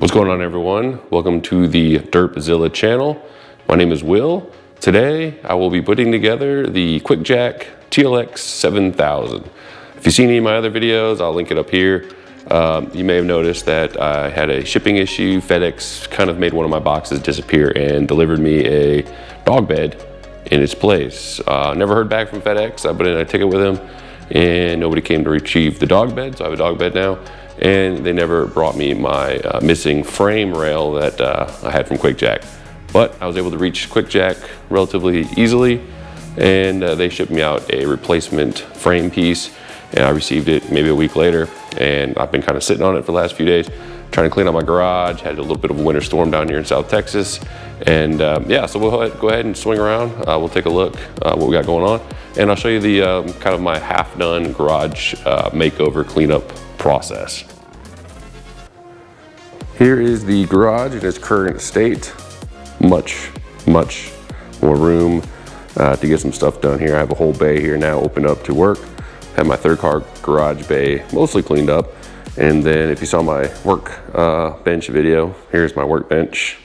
What's going on, everyone? Welcome to the Derpzilla channel. My name is Will. Today I will be putting together the QuickJack TLX 7000. If you've seen any of my other videos, I'll link it up here. You may have noticed that I had a shipping issue. FedEx kind of made one of my boxes disappear and delivered me a dog bed in its place. Never heard back from FedEx. I put in a ticket with them and nobody came to retrieve the dog bed, so I have a dog bed now. And they never brought me my missing frame rail that I had from QuickJack. But I was able to reach QuickJack relatively easily, and they shipped me out a replacement frame piece, and I received it maybe a week later, and I've been kind of sitting on it for the last few days, trying to clean out my garage. Had a little bit of a winter storm down here in South Texas, and yeah, so we'll go ahead and swing around. We'll take a look what we got going on, and I'll show you the kind of my half-done garage makeover cleanup process. Here is the garage in its current state. Much more room to get some stuff done here. I have a whole bay here now open up to work. Have my third car garage bay mostly cleaned up. And then if you saw my work bench video, here's my workbench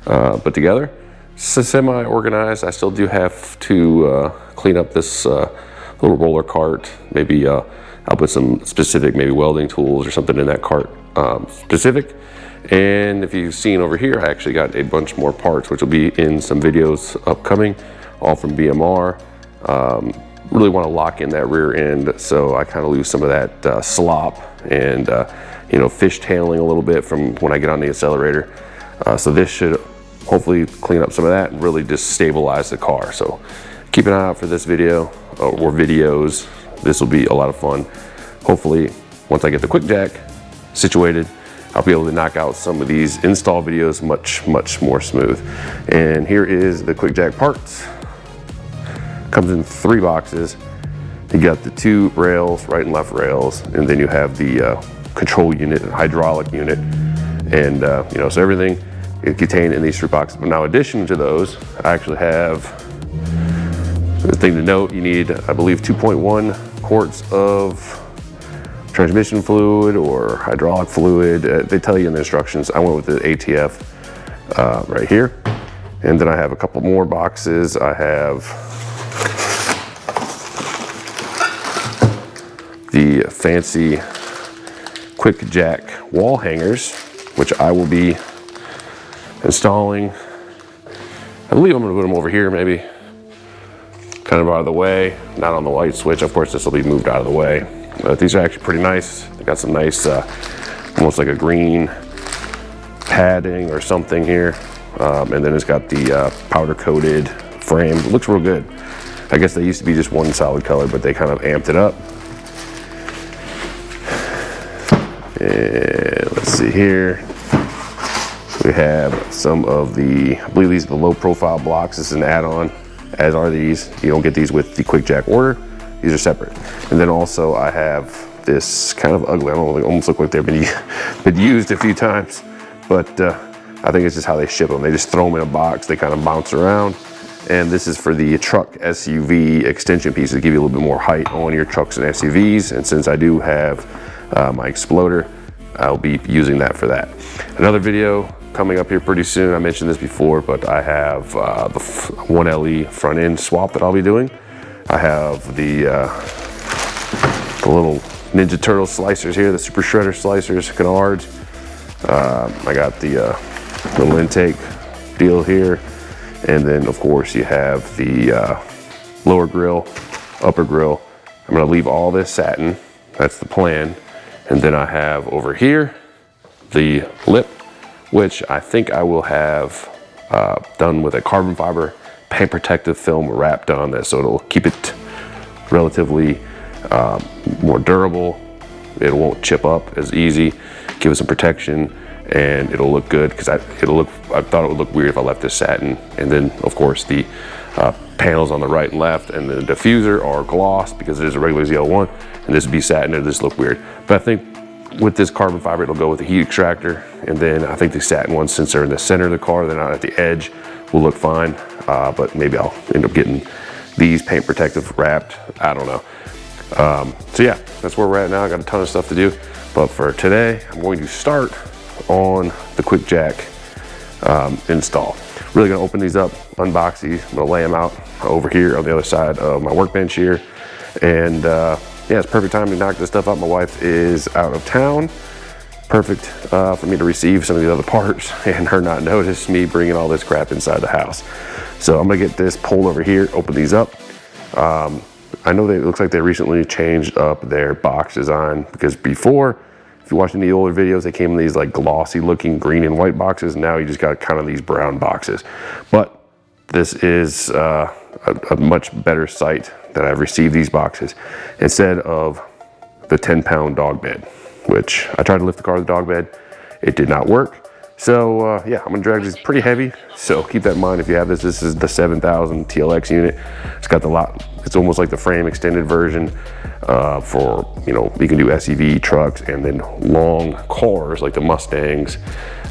put together. So semi-organized. I still do have to clean up this little roller cart. Maybe I'll put some specific, maybe welding tools or something in that cart specific. And if you've seen over here, I actually got a bunch more parts, which will be in some videos upcoming, all from BMR. Really want to lock in that rear end, so I kind of lose some of that slop and you know, fishtailing a little bit from when I get on the accelerator. So this should hopefully clean up some of that and really just stabilize the car. So keep an eye out for this video or videos. This will be a lot of fun. Hopefully, once I get the QuickJack situated, I'll be able to knock out some of these install videos much more smooth. And here is the QuickJack parts. Comes in 3 boxes. You got the 2 rails, right and left rails, and then you have the control unit and hydraulic unit. And you know, so everything is contained in these 3 boxes. But now, in addition to those, I actually have the thing to note. You need, I believe, 2.1 quarts of transmission fluid or hydraulic fluid. They tell you in the instructions. I went with the ATF right here. And then I have a couple more boxes. I have the fancy QuickJack wall hangers, which I will be installing. I believe I'm gonna put them over here, maybe kind of out of the way, not on the light switch. Of course, this will be moved out of the way. But these are actually pretty nice. They got some nice, almost like a green padding or something here. And then it's got the powder coated frame. It looks real good. I guess they used to be just one solid color, but they kind of amped it up. And let's see here. We have some of the, I believe these are the low profile blocks. This is an add-on, as are these. You don't get these with the QuickJack order. These are separate. And then also I have this kind of ugly, I don't know, they almost look like they've been used a few times, but I think it's just how they ship them. They just throw them in a box, they kind of bounce around. And this is for the truck SUV extension pieces, to give you a little bit more height on your trucks and SUVs. And since I do have my Exploder, I'll be using that for that. Another video coming up here pretty soon. I mentioned this before, but I have the 1LE front end swap that I'll be doing. I have the little Ninja Turtle slicers here, the Super Shredder slicers, canards. I got the little intake deal here. And then, of course, you have the lower grill, upper grill. I'm gonna leave all this satin. That's the plan. And then I have over here the lip, which I think I will have done with a carbon fiber paint protective film wrapped on this, so it'll keep it relatively more durable. It won't chip up as easy, give it some protection, and it'll look good, because I thought it would look weird if I left this satin. And then, of course, the panels on the right and left and the diffuser are gloss, because it is a regular ZL1, and this would be satin, it'll just look weird. But I think with this carbon fiber, it'll go with the heat extractor, and then I think the satin ones, since they're in the center of the car, they're not at the edge, will look fine. But maybe I'll end up getting these paint protective wrapped, I don't know. So yeah, that's where we're at now. I got a ton of stuff to do, but for today, I'm going to start on the QuickJack install. Really gonna open these up, unbox these. I'm gonna lay them out over here on the other side of my workbench here. And yeah, it's perfect time to knock this stuff out. My wife is out of town. Perfect for me to receive some of the other parts and her not notice me bringing all this crap inside the house. So I'm gonna get this pulled over here, open these up. I know that it looks like they recently changed up their box design, because before, if you watch any older videos, they came in these like glossy looking green and white boxes. Now you just got kind of these brown boxes. But this is a much better sight that I've received these boxes instead of the 10-pound dog bed, which I tried to lift the car to the dog bed. It did not work. So yeah, I'm gonna drag this pretty heavy. So keep that in mind if you have this. This is the 7000 TLX unit. It's got the lot, it's almost like the frame extended version for, you know, you can do SUV trucks and then long cars like the Mustangs,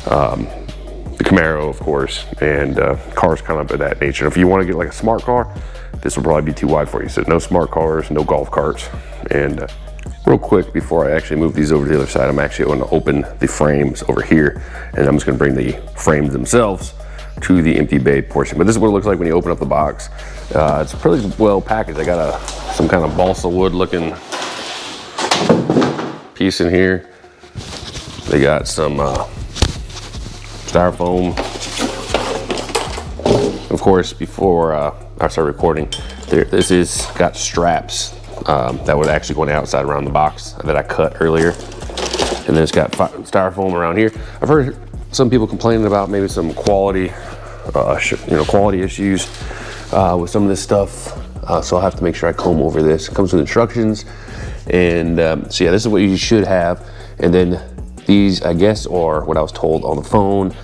the Camaro, of course, and cars kind of that nature. If you want to get like a smart car, this will probably be too wide for you. So no smart cars, no golf carts. And real quick, before I actually move these over to the other side, I'm actually going to open the frames over here, and I'm just going to bring the frames themselves to the empty bay portion. But this is what it looks like when you open up the box. It's pretty well packaged. I got some kind of balsa wood looking piece in here. They got some styrofoam. Of course, before I start recording, this is got straps that would actually go on the outside around the box that I cut earlier. And then it's got styrofoam around here. I've heard some people complaining about maybe some quality, quality issues with some of this stuff. So I'll have to make sure I comb over this. It comes with instructions. And so yeah, this is what you should have. And then these, I guess, or what I was told on the phone,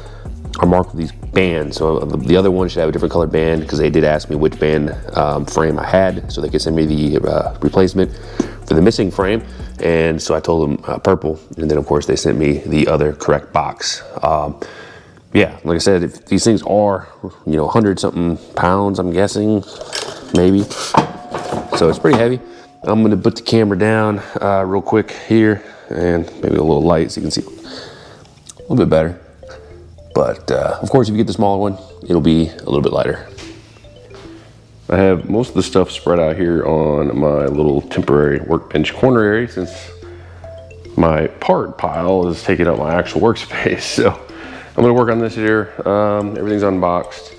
are marked with these bands. So the other one should have a different color band, because they did ask me which band frame I had, so they could send me the replacement for the missing frame. And so I told them purple, and then of course they sent me the other correct box. Yeah, like I said, if these things are, 100 something pounds, I'm guessing, maybe. So it's pretty heavy. I'm gonna put the camera down real quick here, and maybe a little light so you can see a little bit better. But of course, if you get the smaller one, it'll be a little bit lighter. I have most of the stuff spread out here on my little temporary workbench corner area, since my part pile is taking up my actual workspace. So I'm gonna work on this here. Everything's unboxed.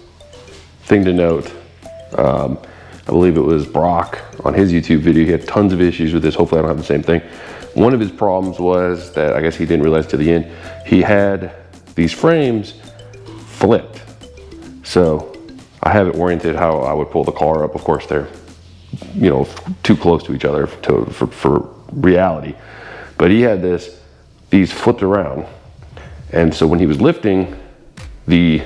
Thing to note, I believe it was Brock on his YouTube video. He had tons of issues with this. Hopefully I don't have the same thing. One of his problems was that, I guess he didn't realize to the end, he had these frames flipped. So I have it oriented how I would pull the car up. Of course, they're, too close to each other for reality. But he had these flipped around. And so when he was lifting, the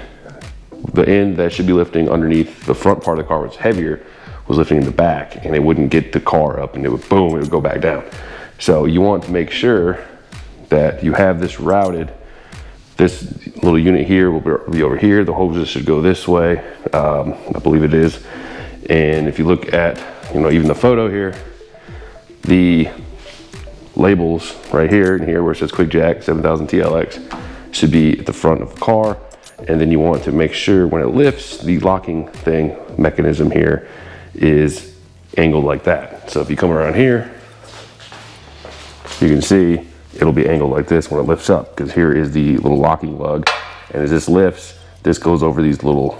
end that should be lifting underneath the front part of the car was heavier, was lifting in the back, and it wouldn't get the car up, and it would boom, it would go back down. So you want to make sure that you have this routed. This little unit here will be over here. The hoses should go this way. I believe it is. And if you look at, even the photo here, the labels right here and here where it says QuickJack 7000TLX should be at the front of the car. And then you want to make sure when it lifts, the locking mechanism here is angled like that. So if you come around here, you can see it'll be angled like this when it lifts up, because here is the little locking lug. And as this lifts, this goes over these little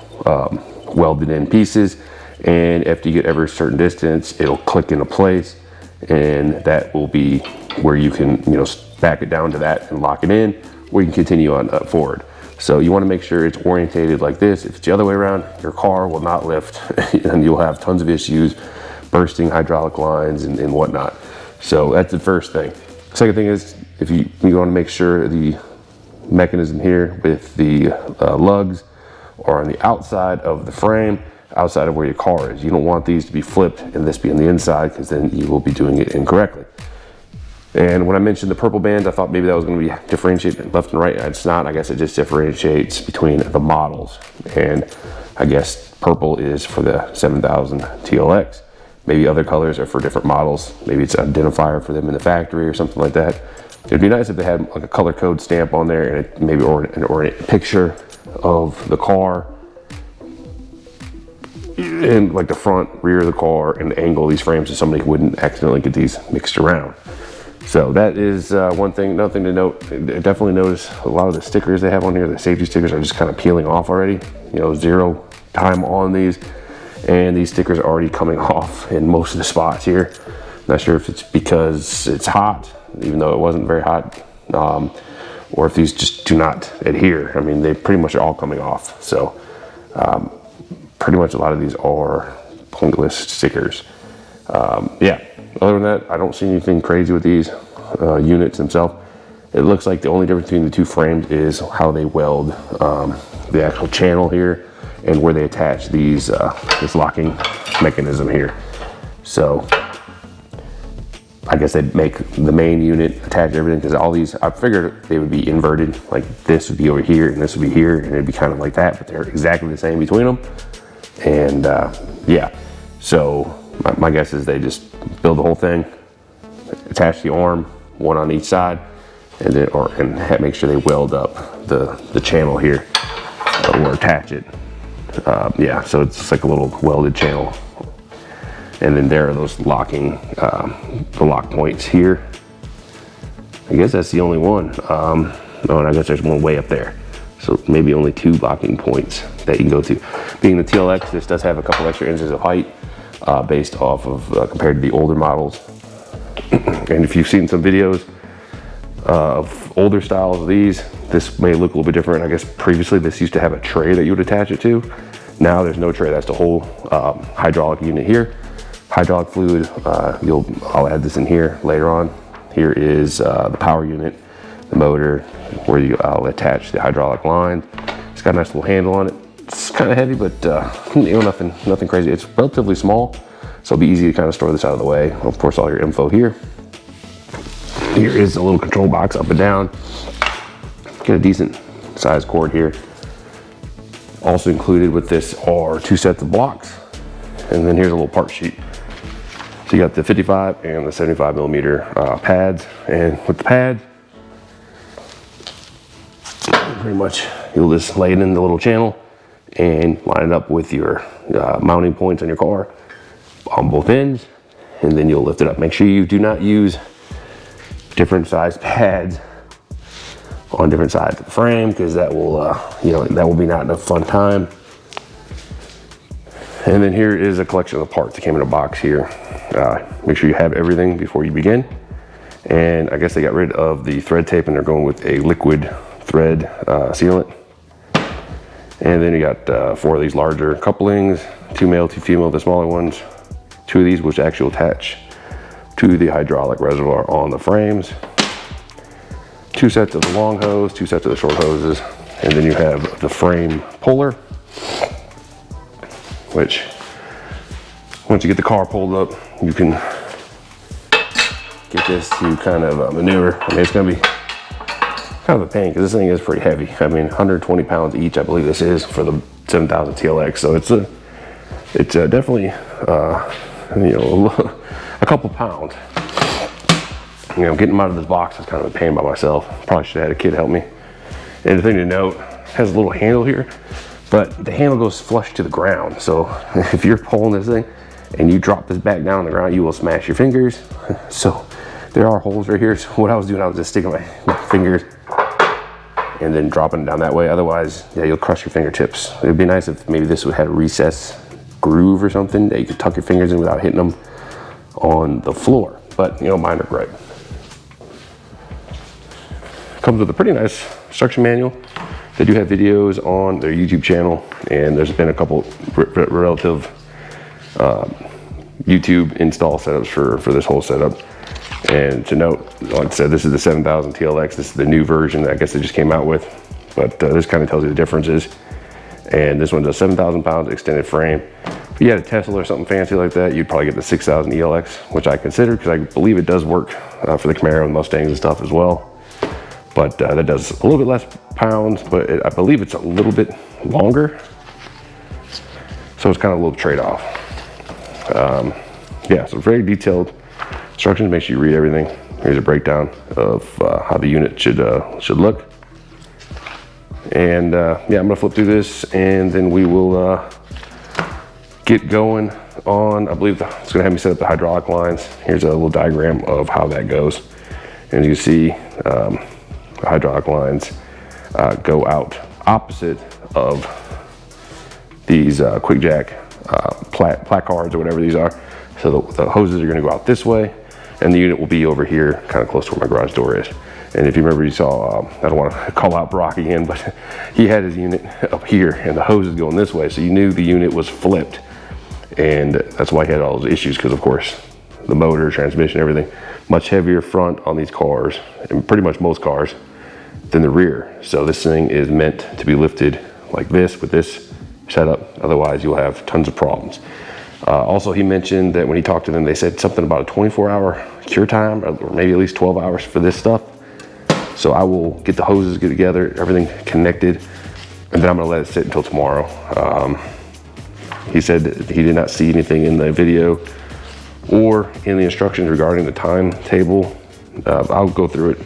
welded in pieces. And after you get ever a certain distance, it'll click into place. And that will be where you can, back it down to that and lock it in, or you can continue on forward. So you want to make sure it's orientated like this. If it's the other way around, your car will not lift and you'll have tons of issues, bursting hydraulic lines and whatnot. So that's the first thing. Second thing is, if you want to make sure the mechanism here with the lugs are on the outside of the frame, outside of where your car is. You don't want these to be flipped and this be on the inside, because then you will be doing it incorrectly. And when I mentioned the purple band, I thought maybe that was going to be differentiated left and right. It's not. I guess it just differentiates between the models. And I guess purple is for the 7000 TLX. Maybe other colors are for different models. Maybe it's an identifier for them in the factory or something like that. It'd be nice if they had like a color code stamp on there, and maybe or a picture of the car and like the front, rear of the car, and the angle of these frames, so somebody wouldn't accidentally get these mixed around. So that is one thing. Another thing to note, I definitely notice a lot of the stickers they have on here, the safety stickers, are just kind of peeling off already. You know, 0 time on these, and these stickers are already coming off in most of the spots here. Not sure if it's because it's hot, even though it wasn't very hot, or if these just do not adhere. I mean, they pretty much are all coming off. So pretty much a lot of these are pointless stickers. Yeah, other than that, I don't see anything crazy with these units themselves. It looks like the only difference between the two frames is how they weld the actual channel here and where they attach these this locking mechanism here. So I guess they'd make the main unit attach everything, because all these, I figured they would be inverted, like this would be over here and this would be here, and it'd be kind of like that, but they're exactly the same between them. And yeah, so my guess is they just build the whole thing, attach the arm, one on each side, and then make sure they weld up the channel here, or attach it. Yeah, so it's like a little welded channel. And then there are those locking, the lock points here. I guess that's the only one. Oh, and I guess there's one way up there. So maybe only 2 locking points that you can go to. Being the TLX, this does have a couple extra inches of height based off of, compared to the older models. And if you've seen some videos of older styles of these, this may look a little bit different. I guess previously this used to have a tray that you would attach it to. Now there's no tray, that's the whole hydraulic unit here. Hydraulic fluid, I'll add this in here later on. Here is the power unit, the motor, where I'll attach the hydraulic line. It's got a nice little handle on it. It's kind of heavy, but you know, nothing crazy. It's relatively small, so it'll be easy to kind of store this out of the way. Of course, all your info here. Here is a little control box up and down. Get a decent size cord here. Also included with this are 2 sets of blocks, and then here's a little part sheet. So you got the 55 and the 75 millimeter pads, and with the pad, pretty much you'll just lay it in the little channel and line it up with your mounting points on your car on both ends, and then you'll lift it up. Make sure you do not use different size pads on different sides of the frame, because that will, you know, that will be not a fun time. And then here is a collection of the parts that came in a box here. Make sure you have everything before you begin. And I guess they got rid of the thread tape and they're going with a liquid thread sealant. And then you got 4 of these larger couplings, 2 male, 2 female, the smaller ones. 2 of these which actually attach to the hydraulic reservoir on the frames. 2 sets of the long hose, 2 sets of the short hoses. And then you have the frame puller, which once you get the car pulled up, you can get this to kind of maneuver. I mean, it's gonna be kind of a pain because this thing is pretty heavy. I mean, 120 pounds each, I believe this is for the 7000 TLX. So it's definitely, you know, a couple pounds. You know, getting them out of this box is kind of a pain by myself. Probably should have had a kid help me. And the thing to note, it has a little handle here, but the handle goes flush to the ground. So if you're pulling this thing and you drop this back down on the ground, you will smash your fingers. So there are holes right here. So what I was doing, I was just sticking my fingers and then dropping it down that way. Otherwise, yeah, you'll crush your fingertips. It'd be nice if maybe this would have a recess groove or something that you could tuck your fingers in without hitting them on the floor. But you know, mine are great. Comes with a pretty nice instruction manual. They do have videos on their YouTube channel, and there's been a couple relative YouTube install setups for this whole setup. And to note, like I said, this is the 7000 TLX. This is the new version that I guess they just came out with, but this kind of tells you the differences. And this one's a 7,000 pounds extended frame. If you had a Tesla or something fancy like that, you'd probably get the 6000 ELX, which I consider because I believe it does work for the Camaro and Mustangs and stuff as well. But that does a little bit less pounds, but I believe it's a little bit longer. So it's kind of a little trade-off. Yeah, so very detailed instructions. Make sure you read everything. Here's a breakdown of how the unit should look. And yeah, I'm gonna flip through this, and then we will get going on. I believe it's gonna have me set up the hydraulic lines. Here's a little diagram of how that goes. And you can see the hydraulic lines go out opposite of these QuickJack placards or whatever these are. So the hoses are gonna go out this way, and the unit will be over here, kind of close to where my garage door is. And if you remember, you saw, I don't want to call out Brock again, but he had his unit up here and the hose is going this way. So you knew the unit was flipped. And that's why he had all those issues, because of course, the motor, transmission, everything, much heavier front on these cars, and pretty much most cars, than the rear. So this thing is meant to be lifted like this with this setup. Otherwise, you'll have tons of problems. Also, he mentioned that when he talked to them, they said something about a 24-hour cure time, or maybe at least 12 hours for this stuff. So I will get the hoses get together, everything connected, and then I'm gonna let it sit until tomorrow. He said that he did not see anything in the video or in the instructions regarding the timetable. I'll go through it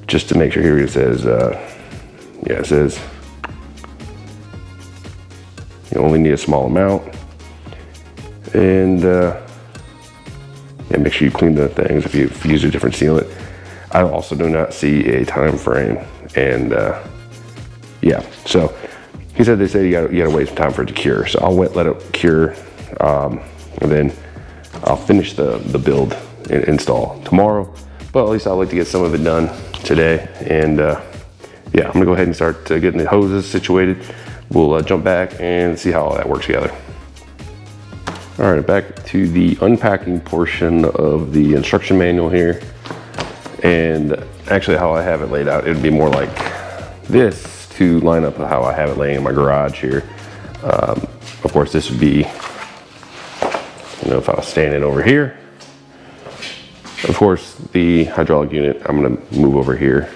just to make sure. Here it says, yeah, it says you only need a small amount. And yeah, make sure you clean the things if you use a different sealant. I also do not see a time frame, and yeah, so he said you gotta wait some time for it to cure. So I'll let it cure, and then I'll finish the build and install tomorrow. But at least I'd like to get some of it done today. And yeah, I'm gonna go ahead and start getting the hoses situated. We'll jump back and see how all that works together. All right, back to the unpacking portion of the instruction manual here. And actually how I have it laid out, it would be more like this to line up how I have it laying in my garage here. Of course, this would be, you know, if I was standing over here. Of course, the hydraulic unit, I'm gonna move over here.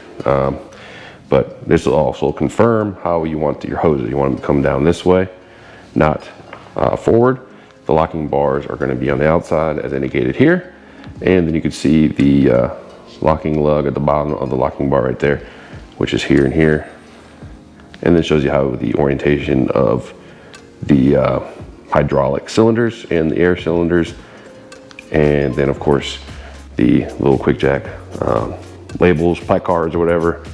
But this will also confirm how you want your hoses. You want them to come down this way, not forward. The locking bars are gonna be on the outside as indicated here. And then you can see the locking lug at the bottom of the locking bar right there, which is here and here. And then shows you how the orientation of the hydraulic cylinders and the air cylinders. And then of course, the little QuickJack labels, placards or whatever,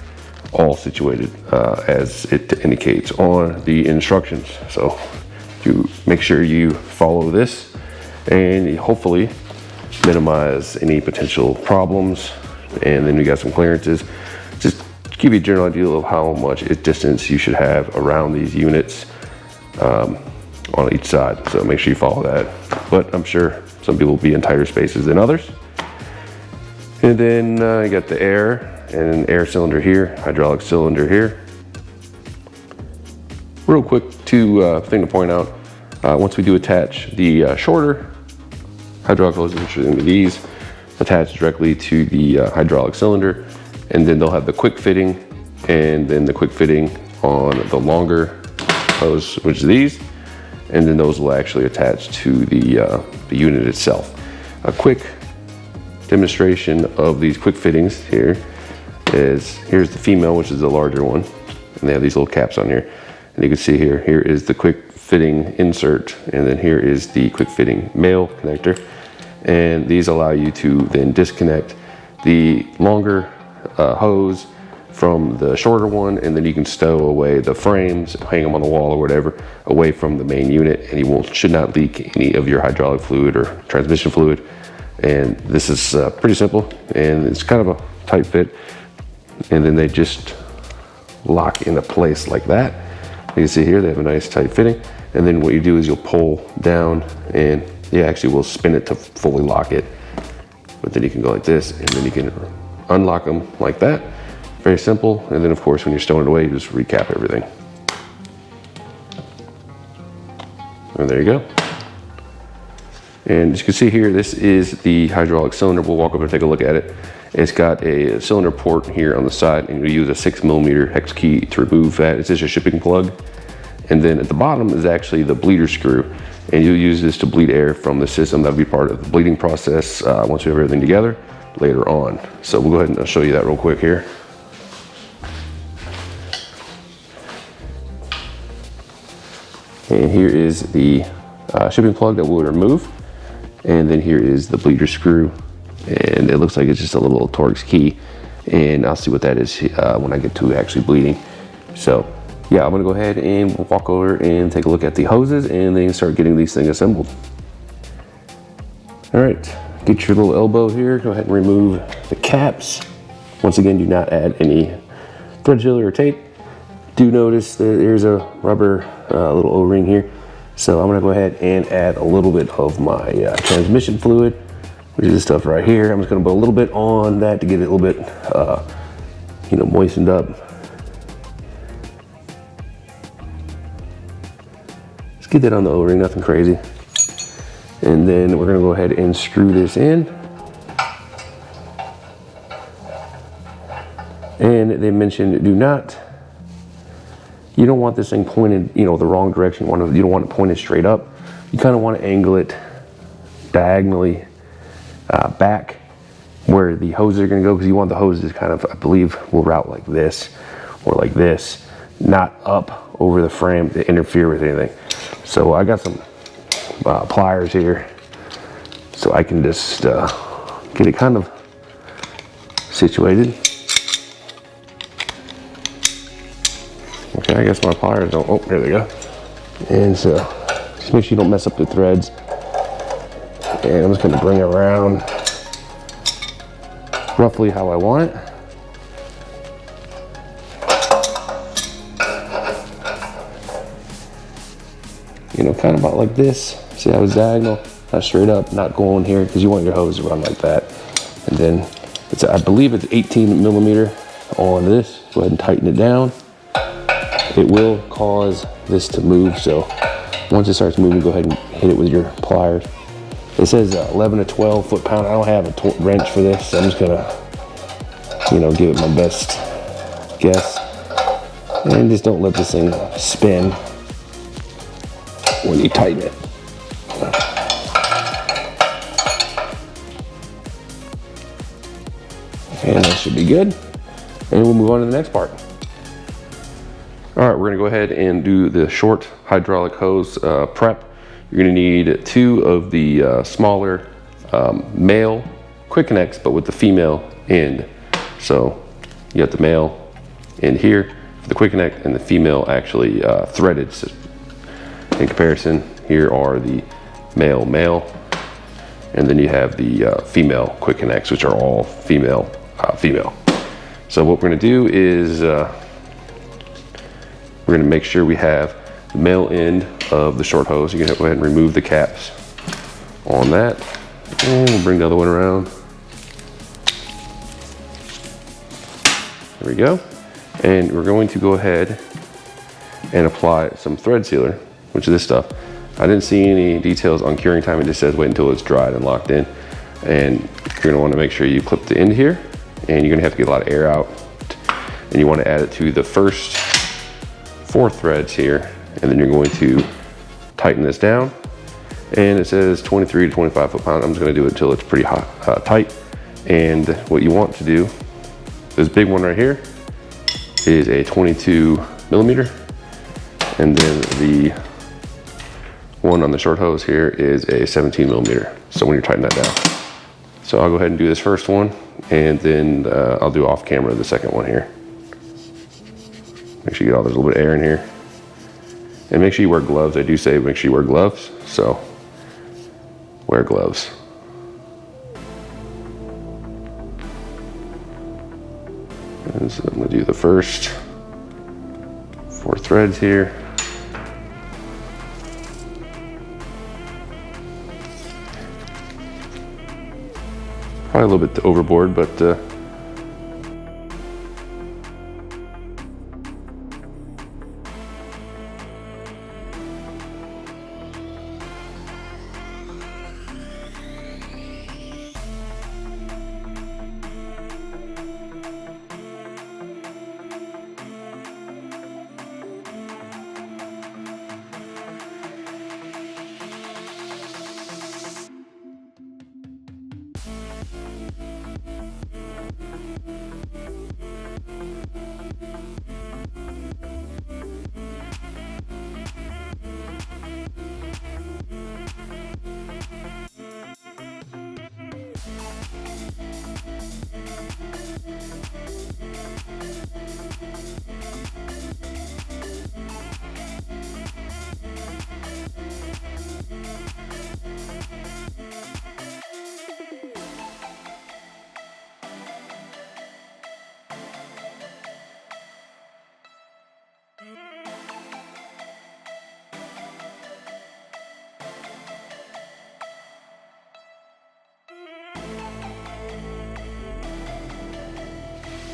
all situated as it indicates on the instructions. So you make sure you follow this and hopefully minimize any potential problems. And then we got some clearances. Just give you a general idea of how much distance you should have around these units on each side. So make sure you follow that. But I'm sure some people will be in tighter spaces than others. And then you got the air and an air cylinder here, hydraulic cylinder here. Real quick thing to point out, once we do attach the shorter hydraulic hoses, which are going to be these, attached directly to the hydraulic cylinder, and then they'll have the quick fitting, and then the quick fitting on the longer hose, which is these, and then those will actually attach to the unit itself. A quick demonstration of these quick fittings here is, here's the female, which is the larger one, and they have these little caps on here, and you can see here is the quick fitting insert, and then here is the quick fitting male connector. And these allow you to then disconnect the longer hose from the shorter one, and then you can stow away the frames, hang them on the wall or whatever, away from the main unit, and you should not leak any of your hydraulic fluid or transmission fluid. And this is pretty simple, and it's kind of a tight fit, and then they just lock into place like that. You can see here they have a nice tight fitting, and then what you do is you'll pull down, and you actually will spin it to fully lock it. But then you can go like this, and then you can unlock them like that. Very simple. And then of course, when you're stowing it away, you just recap everything. And there you go. And as you can see here, this is the hydraulic cylinder. We'll walk up and take a look at it. It's got a cylinder port here on the side, and you use a 6mm hex key to remove that. It's just a shipping plug. And then at the bottom is actually the bleeder screw. and you'll use this to bleed air from the system. That'll be part of the bleeding process once we have everything together later on. So we'll go ahead and show you that real quick here. And here is the shipping plug that we'll remove. And then here is the bleeder screw. And it looks like it's just a little Torx key. And I'll see what that is when I get to actually bleeding. So yeah, I'm gonna go ahead and walk over and take a look at the hoses and then start getting these things assembled. All right, get your little elbow here. Go ahead and remove the caps. Once again, do not add any thread sealer or tape. Do notice that there's a rubber little O-ring here. So I'm gonna go ahead and add a little bit of my transmission fluid, which is this stuff right here. I'm just gonna put a little bit on that to get it a little bit, moistened up. Just get that on the O-ring, nothing crazy. And then we're gonna go ahead and screw this in. And they mentioned you don't want this thing pointed, the wrong direction. You don't want it pointed straight up. You kind of want to angle it diagonally back where the hoses are going to go, because you want the hoses kind of, I believe, will route like this or like this, not up over the frame to interfere with anything. So I got some pliers here, so I can just get it kind of situated. Okay, I guess my pliers don't, oh, there they go. And so, just make sure you don't mess up the threads. And I'm just gonna bring it around roughly how I want it. Kind of about like this. See how it's diagonal, not straight up, not going here, because you want your hose to run like that. And then, I believe it's 18 millimeter on this. Go ahead and tighten it down. It will cause this to move, so once it starts moving, go ahead and hit it with your pliers. It says 11 to 12 foot-pound. I don't have a wrench for this, so I'm just gonna, give it my best guess. And just don't let this thing spin when you tighten it. And that should be good. And we'll move on to the next part. All right, we're gonna go ahead and do the short hydraulic hose prep. You're gonna need 2 of the smaller male quick connects, but with the female end. So you got the male end here for the quick connect, and the female actually threaded. So in comparison, here are the male, and then you have the female quick connects, which are all female. So what we're gonna do is we're gonna make sure we have the male end of the short hose. You're gonna go ahead and remove the caps on that. And we'll bring the other one around. There we go. And we're going to go ahead and apply some thread sealer, which is this stuff. I didn't see any details on curing time. It just says wait until it's dried and locked in. And you're gonna wanna make sure you clip the end here, and you're gonna have to get a lot of air out. And you wanna add it to the first 4 threads here, and then you're going to tighten this down. And it says 23 to 25 foot-pound. I'm just gonna do it until it's pretty tight. And what you want to do, this big one right here is a 22 millimeter. And then the one on the short hose here is a 17 millimeter. So when you're tightening that down. So I'll go ahead and do this first one, and then I'll do off camera the second one here. Make sure you get all, there's a little bit of air in here. And make sure you wear gloves. I do say make sure you wear gloves, so wear gloves. And so I'm gonna do the first 4 threads here. Probably a little bit overboard, but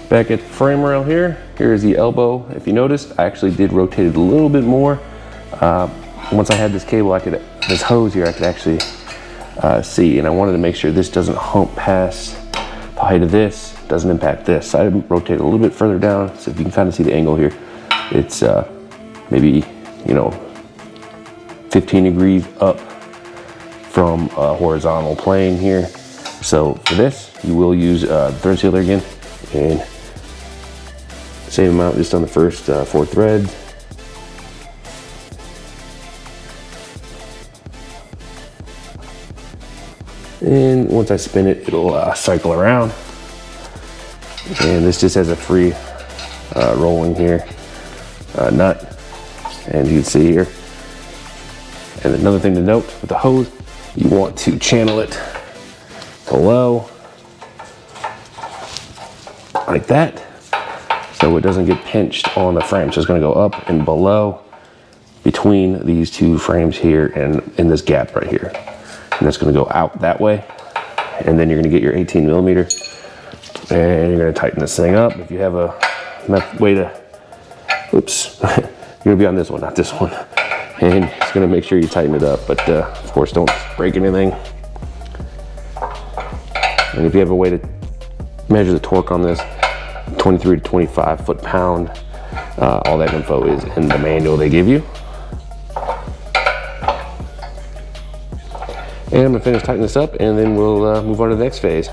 Back at the frame rail here, here's the elbow. If you noticed, I actually did rotate it a little bit more. Once I had this cable, this hose here, I could actually see, and I wanted to make sure this doesn't hump past the height of this, doesn't impact this. So I rotated a little bit further down, so if you can kind of see the angle here, it's maybe, 15 degrees up from a horizontal plane here. So for this, you will use thread sealer again, and same amount just on the first 4 threads. And once I spin it, it'll cycle around. And this just has a free rolling here nut, and you can see here. And another thing to note with the hose, you want to channel it below like that, so it doesn't get pinched on the frame. So it's going to go up and below between these 2 frames here and in this gap right here. And it's going to go out that way, and then you're going to get your 18 millimeter, and you're going to tighten this thing up. If you have a way to, oops, you're going to be on this one, not this one, and it's going to make sure you tighten it up, but of course don't break anything. And if you have a way to measure the torque on this, 23 to 25 foot-pound, all that info is in the manual they give you. And I'm gonna finish tightening this up, and then we'll move on to the next phase.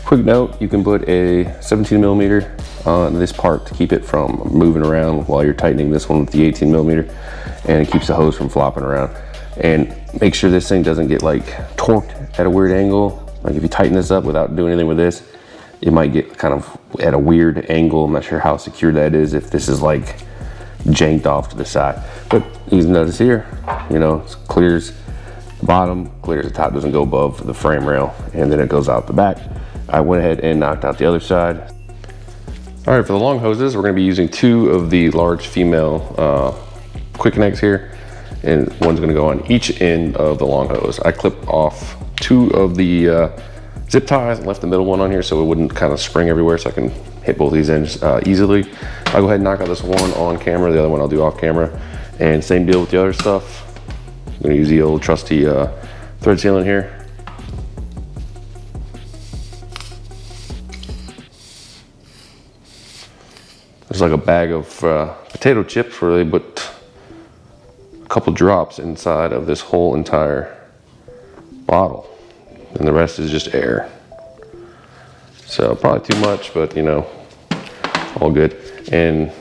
Quick note, you can put a 17 millimeter on this part to keep it from moving around while you're tightening this one with the 18 millimeter, and it keeps the hose from flopping around. And make sure this thing doesn't get like torqued at a weird angle. Like if you tighten this up without doing anything with this, it might get kind of at a weird angle. I'm not sure how secure that is if this is like janked off to the side. But you can notice here, it clears the bottom, clears the top, doesn't go above the frame rail, and then it goes out the back. I went ahead and knocked out the other side. All right, for the long hoses, we're gonna be using 2 of the large female quick connects here, and one's gonna go on each end of the long hose. I clipped off 2 of the zip ties and left the middle one on here so it wouldn't kind of spring everywhere, so I can hit both these ends easily. I'll go ahead and knock out this one on camera, the other one I'll do off camera. And same deal with the other stuff. I'm gonna use the old trusty thread sealant here. There's like a bag of potato chips where they put a couple drops inside of this whole entire bottle, and the rest is just air. So probably too much, but all good. And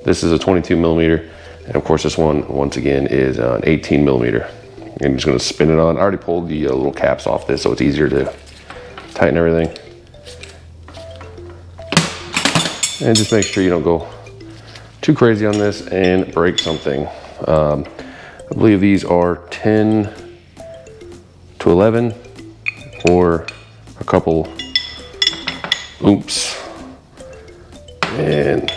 this is a 22 millimeter, and of course this one, once again, is an 18 millimeter. And I'm just gonna spin it on. I already pulled the little caps off this, so it's easier to tighten everything. And just make sure you don't go too crazy on this and break something. I believe these are 10 to 11, or a couple oops. And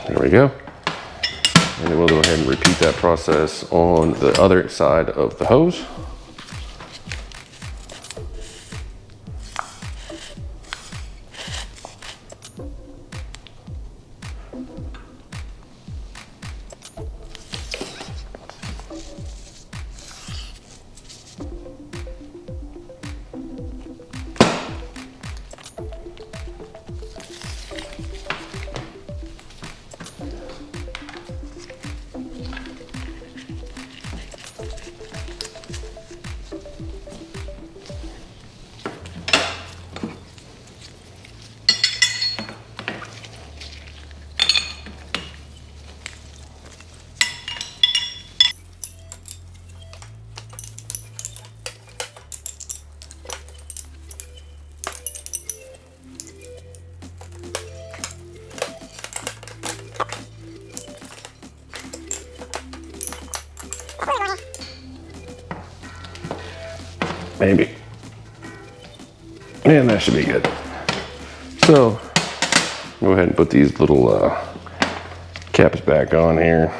there we go. And then we'll go ahead and repeat that process on the other side of the hose. maybe. And that should be good. So, go ahead and put these little caps back on here.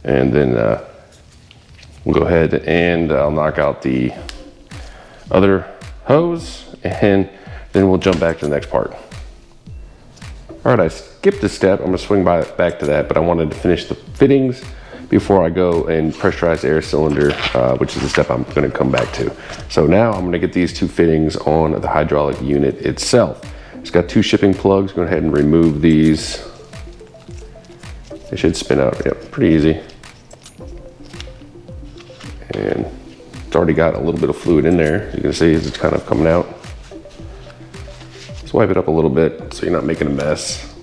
And then we'll go ahead and I'll knock out the other hose, and then we'll jump back to the next part. All right, I skipped a step. I'm gonna swing back to that, but I wanted to finish the fittings before I go and pressurize the air cylinder, which is the step I'm gonna come back to. So now I'm gonna get these two fittings on the hydraulic unit itself. It's got two shipping plugs. Go ahead and remove these. They should spin out, yep, pretty easy. And it's already got a little bit of fluid in there. You can see it's kind of coming out. Just wipe it up a little bit so you're not making a mess.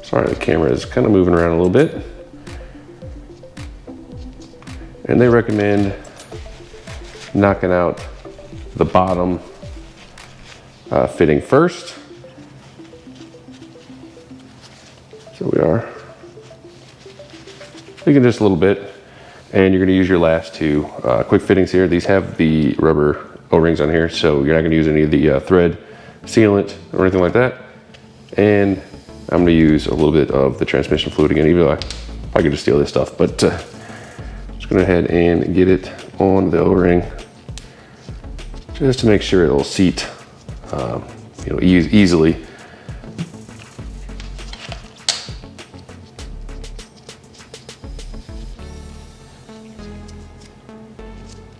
Sorry, the camera is kind of moving around a little bit. And they recommend knocking out the bottom fitting first. So we are. You can just a little bit, and you're going to use your last two quick fittings here. These have the rubber O-rings on here, so you're not going to use any of the thread sealant or anything like that. And I'm going to use a little bit of the transmission fluid again, even though I could just steal this stuff, but just going to go ahead and get it on the O-ring just to make sure it'll seat easily.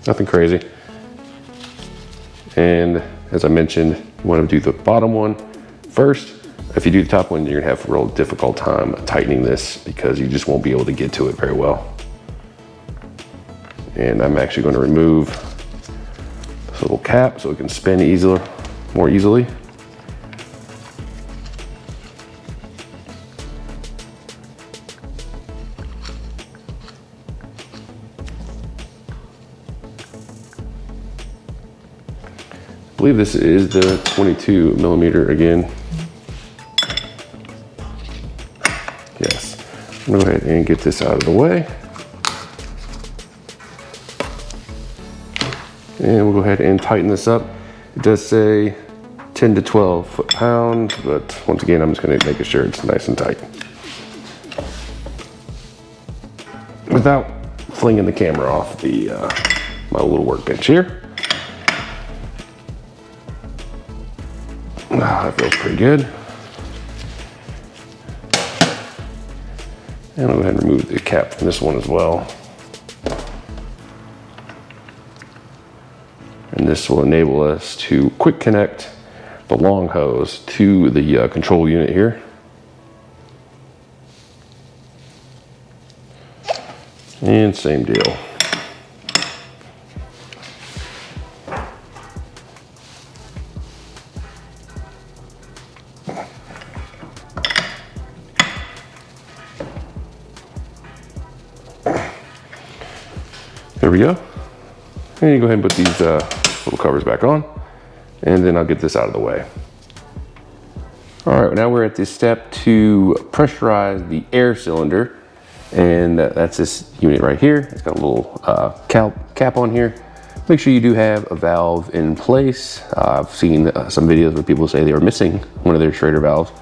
Nothing crazy. And as I mentioned, you want to do the bottom one first. If you do the top one, you're gonna have a real difficult time tightening this because you just won't be able to get to it very well. And I'm actually going to remove this little cap so it can spin more easily. I believe this is the 22 millimeter again. Yes, I'm gonna go ahead and get this out of the way. And we'll go ahead and tighten this up. It does say 10 to 12 foot-pounds, but once again, I'm just gonna make sure it's nice and tight. Without flinging the camera off my little workbench here. That feels pretty good. And I'll go ahead and remove the cap from this one as well. And this will enable us to quick connect the long hose to the control unit here. And same deal. There we go. And you go ahead and put these little covers back on, and then I'll get this out of the way. All right, now we're at this step to pressurize the air cylinder, and that's this unit right here. It's got a little cap on here. Make sure you do have a valve in place. I've seen some videos where people say they were missing one of their Schrader valves.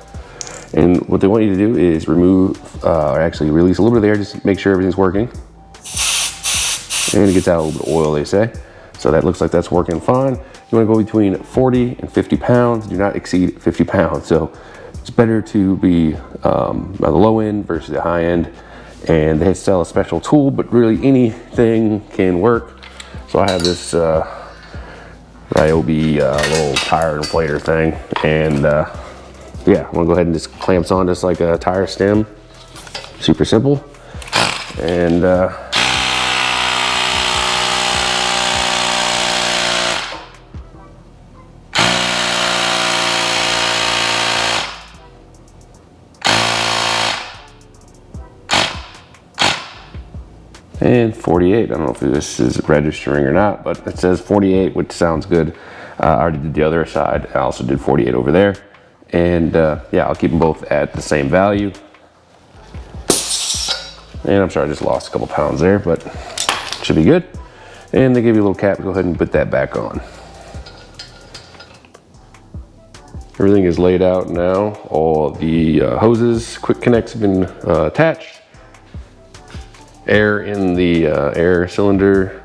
And what they want you to do is remove, or actually release a little bit of the air, just to make sure everything's working. And it gets out a little bit of oil, they say. So that looks like that's working fine. You wanna go between 40 and 50 pounds. Do not exceed 50 pounds. So it's better to be on the low end versus the high end. And they sell a special tool, but really anything can work. So I have this Ryobi little tire inflator thing. And yeah, I'm gonna go ahead and just clamps on just like a tire stem. Super simple. And and 48, I don't know if this is registering or not, but it says 48, which sounds good. I already did the other side. I also did 48 over there. And yeah, I'll keep them both at the same value. And I'm sorry, I just lost a couple pounds there, but should be good. And they give you a little cap, go ahead and put that back on. Everything is laid out now. All the hoses, quick connects have been attached. Air in the air cylinder.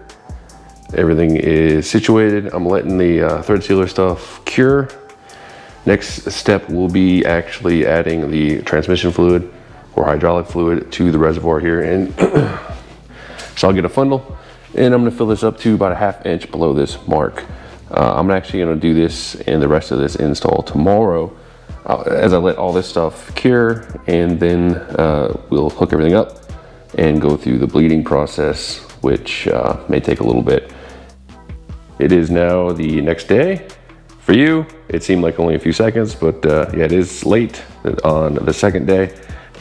Everything is situated. I'm letting the thread sealer stuff cure. Next step will be actually adding the transmission fluid or hydraulic fluid to the reservoir here. And so I'll get a funnel and I'm gonna fill this up to about a 1/2 inch below this mark. I'm actually gonna do this and the rest of this install tomorrow as I let all this stuff cure, and then we'll hook everything up and go through the bleeding process, which may take a little bit. It is now the next day. For you, it seemed like only a few seconds, but yeah, it is late on the second day.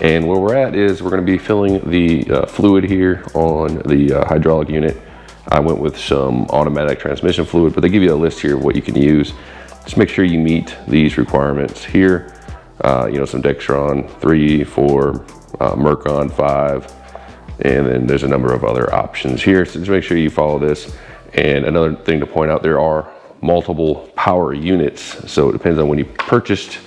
And where we're at is we're gonna be filling the fluid here on the hydraulic unit. I went with some automatic transmission fluid, but they give you a list here of what you can use. Just make sure you meet these requirements here. You know, some Dextron 3, 4, Mercon 5, and then there's a number of other options here. So just make sure you follow this. And another thing to point out, there are multiple power units. So it depends on when you purchased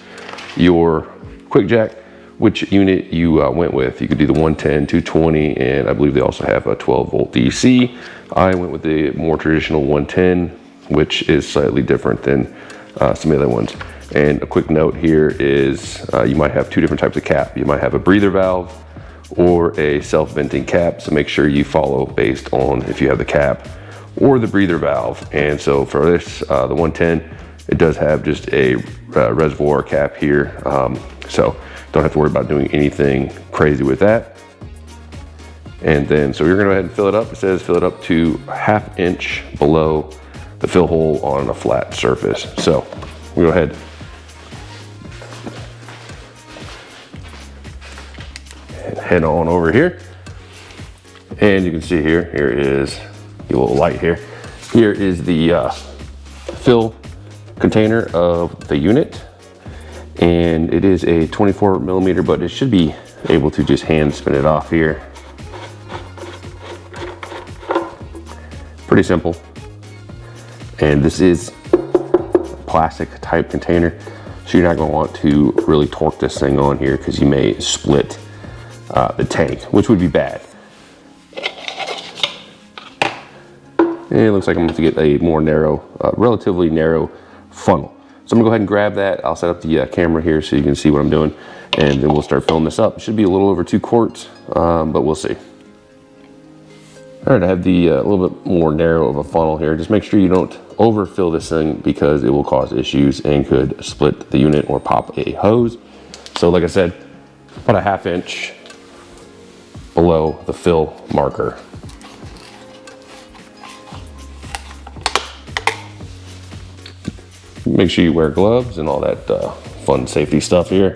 your QuickJack, which unit you went with. You could do the 110, 220, and I believe they also have a 12 volt DC. I went with the more traditional 110, which is slightly different than some of the other ones. And a quick note here is you might have two different types of cap. You might have a breather valve or a self-venting cap. So make sure you follow based on if you have the cap or the breather valve. And so for this, the 110, it does have just a reservoir cap here. So don't have to worry about doing anything crazy with that. And then, so you're gonna go ahead and fill it up. It says fill it up to a 1/2 inch below the fill hole on a flat surface. So we'll go ahead and head on over here. And you can see here is a little light here. Here is the fill container of the unit. And it is a 24 millimeter, but it should be able to just hand spin it off here. Pretty simple. And this is a plastic type container, so you're not going to want to really torque this thing on here because you may split the tank, which would be bad. And it looks like I'm going to get a more narrow, relatively narrow funnel. So I'm gonna go ahead and grab that. I'll set up the camera here so you can see what I'm doing, and then we'll start filling this up. It should be a little over 2 quarts, but we'll see. All right, I have the a little bit more narrow of a funnel here. Just make sure you don't overfill this thing because it will cause issues and could split the unit or pop a hose. So like I said, about a 1/2 inch below the fill marker. Make sure you wear gloves and all that fun safety stuff here.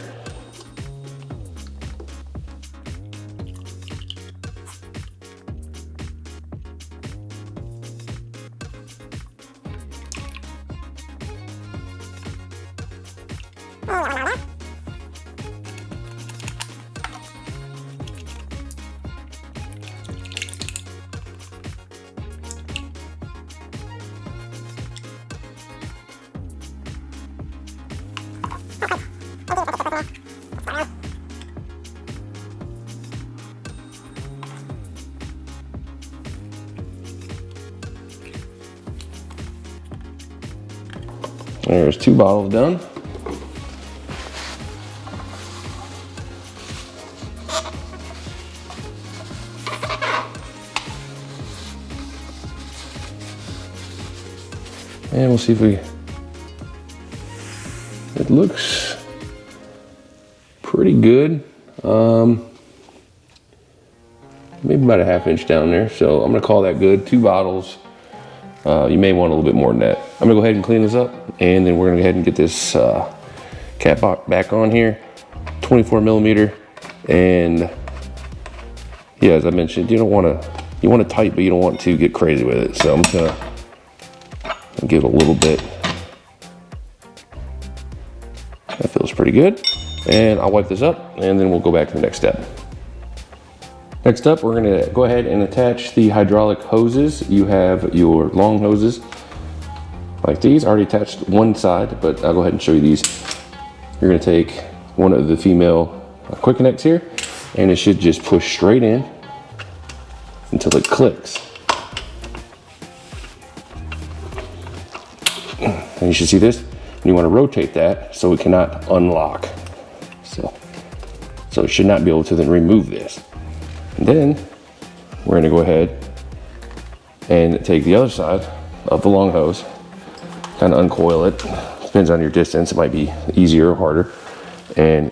There's 2 bottles done. And we'll see if it looks pretty good. Maybe about a 1/2 inch down there. So I'm gonna call that good. 2 bottles. You may want a little bit more than that. I'm gonna go ahead and clean this up, and then we're gonna go ahead and get this cap back on here. 24 millimeter, and yeah, as I mentioned, you want it tight, but you don't want to get crazy with it. So I'm just gonna give it a little bit. That feels pretty good. And I'll wipe this up, and then we'll go back to the next step. Next up, we're gonna go ahead and attach the hydraulic hoses. You have your long hoses like these. I already attached one side, but I'll go ahead and show you these. You're gonna take one of the female quick connects here, and it should just push straight in until it clicks. And you should see this, and you want to rotate that so it cannot unlock. So it should not be able to then remove this. And then we're going to go ahead and take the other side of the long hose, kind of uncoil it. Depends on your distance, it might be easier or harder. And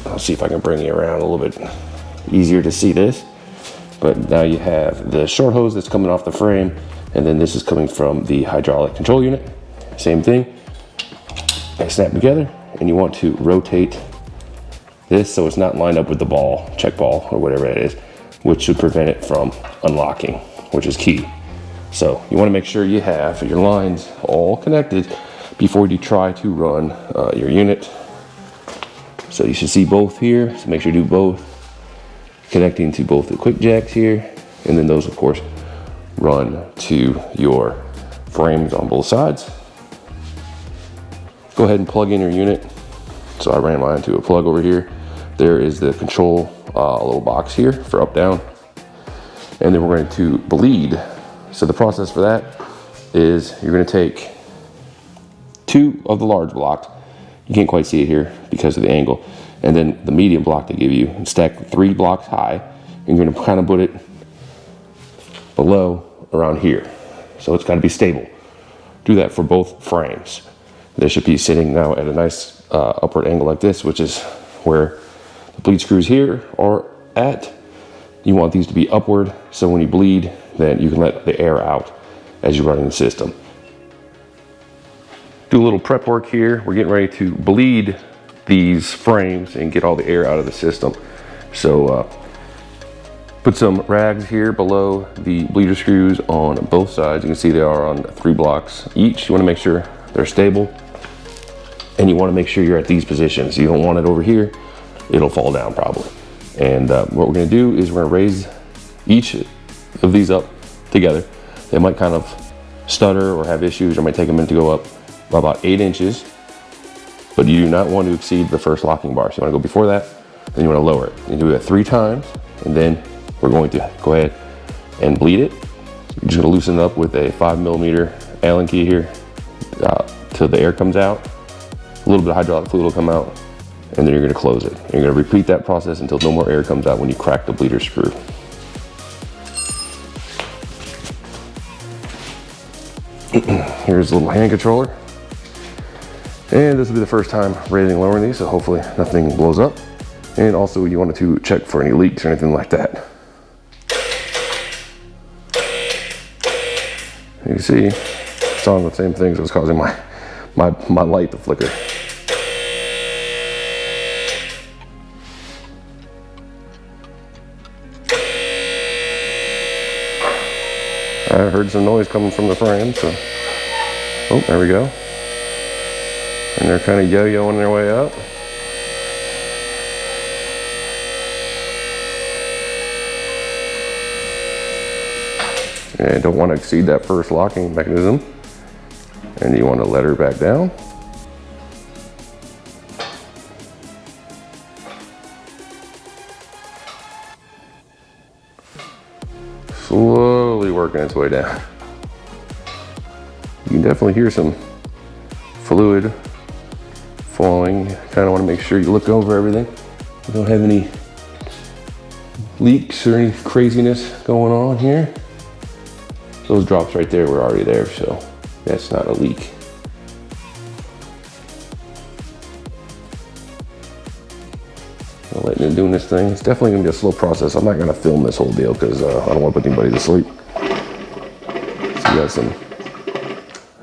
I'll see if I can bring you around a little bit easier to see this. But now you have the short hose that's coming off the frame, and then this is coming from the hydraulic control unit. Same thing. They snap together, and you want to rotate this so it's not lined up with the ball, check ball, or whatever it is, which should prevent it from unlocking, which is key. So you want to make sure you have your lines all connected before you try to run your unit. So you should see both here, so make sure you do both. Connecting to both the QuickJacks here, and then those of course run to your frames on both sides. Go ahead and plug in your unit. So I ran mine to a plug over here. There is the control little box here for up, down. And then we're going to bleed. So the process for that is you're going to take 2 of the large blocks. You can't quite see it here because of the angle. And then the medium block they give you, and stack 3 blocks high. You're going to kind of put it below around here. So it's got to be stable. Do that for both frames. They should be sitting now at a nice upward angle like this, which is where the bleed screws here are at. You want these to be upward, so when you bleed, then you can let the air out as you're running the system. Do a little prep work here. We're getting ready to bleed these frames and get all the air out of the system. So put some rags here below the bleeder screws on both sides. You can see they are on 3 blocks each. You want to make sure they're stable, and you want to make sure you're at these positions. You don't want it over here, it'll fall down probably. And what we're going to do is we're going to raise each of these up together. They might kind of stutter or have issues, or might take a minute to go up by about 8 inches, but you do not want to exceed the first locking bar. So you want to go before that, then you want to lower it. You do that 3 times, and then we're going to go ahead and bleed it. You're just going to loosen it up with a 5mm Allen key here till the air comes out. A little bit of hydraulic fluid will come out, and then you're going to close it. You're going to repeat that process until no more air comes out when you crack the bleeder screw. Here's a little hand controller. And this will be the first time raising and lowering these, so hopefully nothing blows up. And also you wanted to check for any leaks or anything like that. You can see it's on the same things that was causing my light to flicker. I heard some noise coming from the frame, so, oh, there we go. And they're kind of yo-yoing their way up. And don't want to exceed that first locking mechanism. And you want to let her back down. Slowly working its way down. You can definitely hear some fluid flowing. You kind of want to make sure you look over everything. You don't have any leaks or any craziness going on here. Those drops right there were already there, so that's not a leak. Letting it doing this thing. It's definitely gonna be a slow process. I'm not gonna film this whole deal because I don't want to put anybody to sleep. So you got some.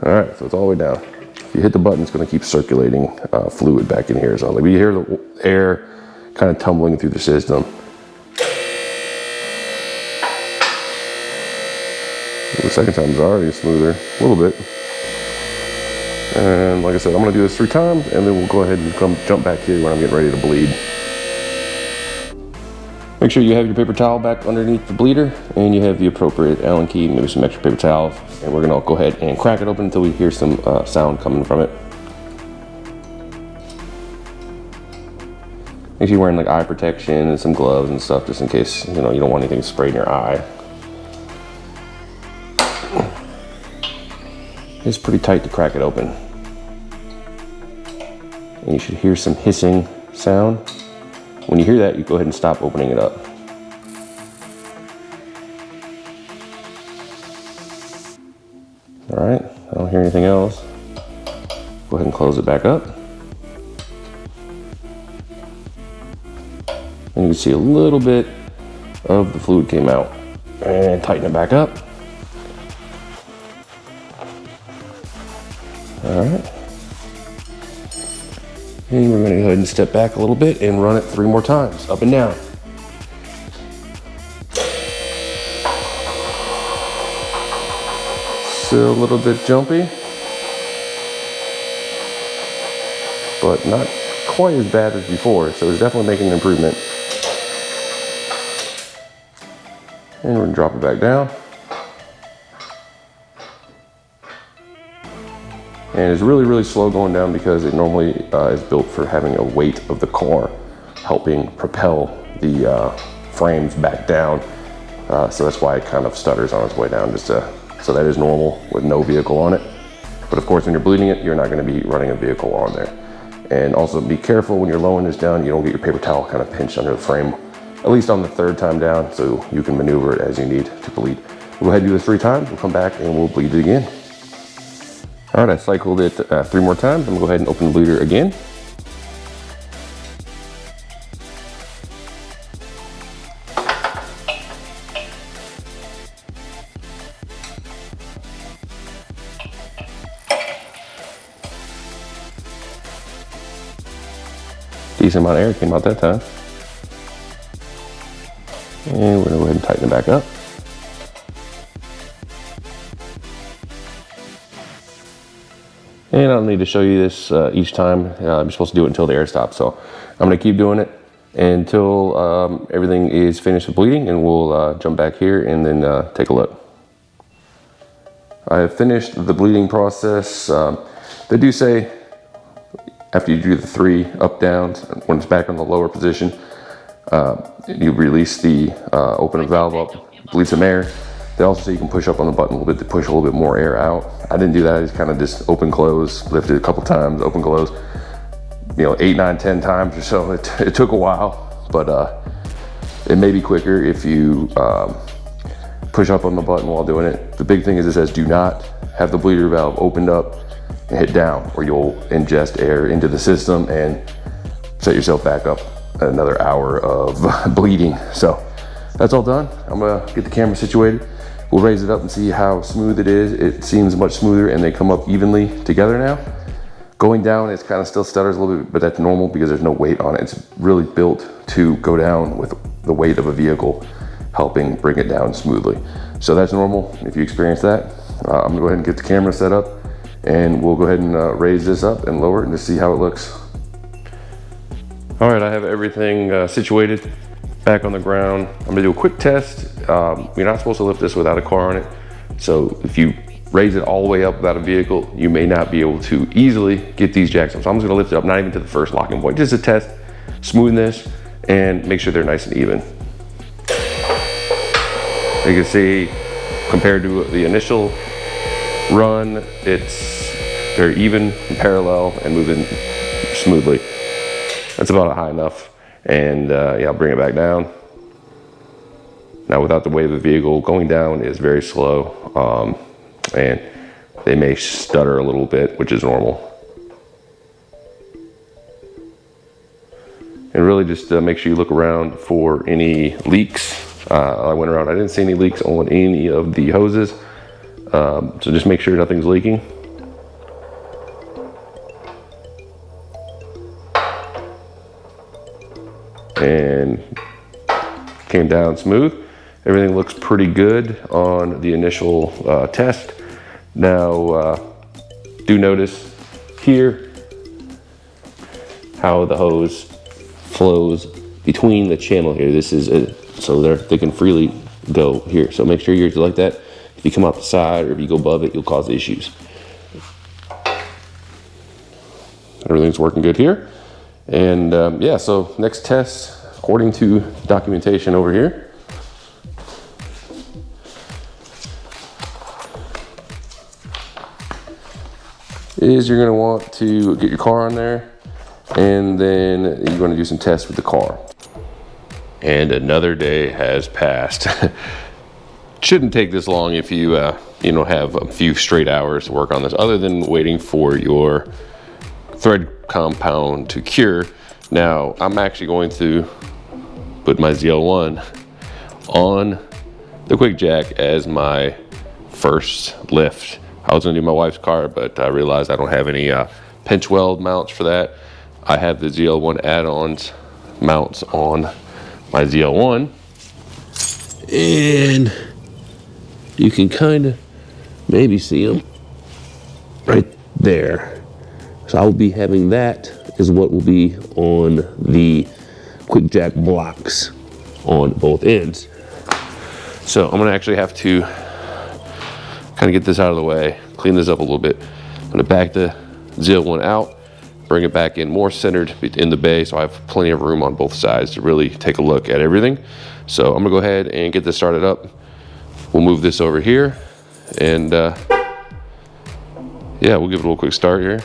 All right, so it's all the way down. If you hit the button, it's gonna keep circulating fluid back in here. So like you hear the air kind of tumbling through the system. The second time is already smoother, a little bit. And like I said, I'm gonna do this 3 times, and then we'll go ahead and jump back here when I'm getting ready to bleed. Make sure you have your paper towel back underneath the bleeder, and you have the appropriate Allen key, maybe some extra paper towels, and we're gonna go ahead and crack it open until we hear some sound coming from it. Make sure you're wearing like eye protection and some gloves and stuff, just in case you don't want anything sprayed in your eye. It's pretty tight to crack it open, and you should hear some hissing sound. When you hear that, you go ahead and stop opening it up. All right, I don't hear anything else. Go ahead and close it back up. And you can see a little bit of the fluid came out. And tighten it back up. All right. And we're gonna go ahead and step back a little bit and run it 3 more times, up and down. Still a little bit jumpy, but not quite as bad as before, so it's definitely making an improvement. And we're gonna drop it back down. And it's really, really slow going down because it normally is built for having a weight of the car helping propel the frames back down. So that's why it kind of stutters on its way down, so that is normal with no vehicle on it. But of course, when you're bleeding it, you're not gonna be running a vehicle on there. And also be careful when you're lowering this down, you don't get your paper towel kind of pinched under the frame, at least on the 3rd time down, so you can maneuver it as you need to bleed. We'll go ahead and do this 3 times, we'll come back and we'll bleed it again. All right, I cycled it 3 more times. I'm gonna go ahead and open the bleeder again. Decent amount of air came out that time. And we're gonna go ahead and tighten it back up. And I don't need to show you this each time. I'm supposed to do it until the air stops. So I'm gonna keep doing it until everything is finished with bleeding, and we'll jump back here and then take a look. I have finished the bleeding process. They do say after you do the 3 up downs, when it's back on the lower position, you release the open the valve up, bleed some air. They also say you can push up on the button a little bit to push a little bit more air out. I didn't do that. I just kind of just open, close, lifted a couple times, open, close, 8, 9, 10 times or so. It took a while, but it may be quicker if you push up on the button while doing it. The big thing is it says do not have the bleeder valve opened up and hit down, or you'll ingest air into the system and set yourself back up another hour of bleeding. So that's all done. I'm gonna get the camera situated. We'll raise it up and see how smooth it is. It seems much smoother, and they come up evenly together now. Going down, it's kind of still stutters a little bit, but that's normal because there's no weight on it. It's really built to go down with the weight of a vehicle, helping bring it down smoothly. So that's normal if you experience that. I'm gonna go ahead and get the camera set up, and we'll go ahead and raise this up and lower it and just see how it looks. All right, I have everything situated back on the ground. I'm gonna do a quick test. You're not supposed to lift this without a car on it. So if you raise it all the way up without a vehicle, you may not be able to easily get these jacks up. So I'm just gonna lift it up, not even to the first locking point, just to test smoothness and make sure they're nice and even. You can see, compared to the initial run, they're even and parallel and moving smoothly. That's about high enough. And yeah, I'll bring it back down. Now without the weight of the vehicle, going down is very slow, and they may stutter a little bit, which is normal. And really just make sure you look around for any leaks. I went around, I didn't see any leaks on any of the hoses. So just make sure nothing's leaking. And came down smooth. Everything looks pretty good on the initial test. Now, do notice here how the hose flows between the channel here. This is so they can freely go here. So make sure you're like that. If you come out the side or if you go above it, you'll cause issues. Everything's working good here. And yeah, so next test, according to documentation over here, is you're gonna want to get your car on there, and then you're gonna do some tests with the car. And another day has passed. Shouldn't take this long if you you know, have a few straight hours to work on this, other than waiting for your thread compound to cure. Now, I'm actually going to put my ZL1 on the QuickJack as my first lift. I was gonna do my wife's car, but I realized I don't have any pinch weld mounts for that. I have the ZL1 add-ons mounts on my ZL1, and you can kind of maybe see them right there. So I will be having that is what will be on the QuickJack blocks on both ends. So I'm gonna actually have to kind of get this out of the way, clean this up a little bit. I'm gonna back the ZL1 out, bring it back in more centered in the bay, so I have plenty of room on both sides to really take a look at everything. So I'm gonna go ahead and get this started up. We'll move this over here, and yeah, we'll give it a little quick start here.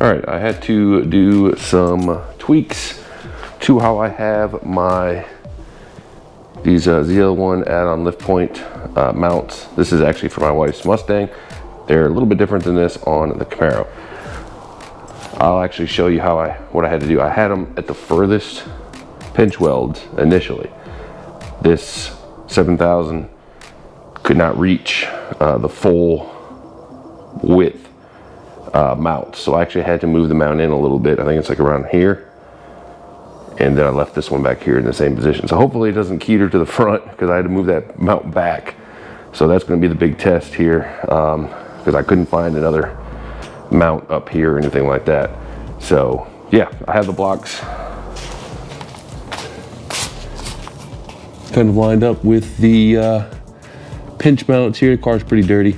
All right, I had to do some tweaks to how I have these ZL1 add-on lift point mounts. This is actually for my wife's Mustang. They're a little bit different than this on the Camaro. I'll actually show you what I had to do. I had them at the furthest pinch welds initially. This 7000 could not reach the full width mount, so I actually had to move the mount in a little bit. I think it's like around here, and then I left this one back here in the same position. So hopefully it doesn't keter to the front, because I had to move that mount back. So that's going to be the big test here, because I couldn't find another mount up here or anything like that. So yeah, I have the blocks kind of lined up with the pinch mounts here. The car's pretty dirty.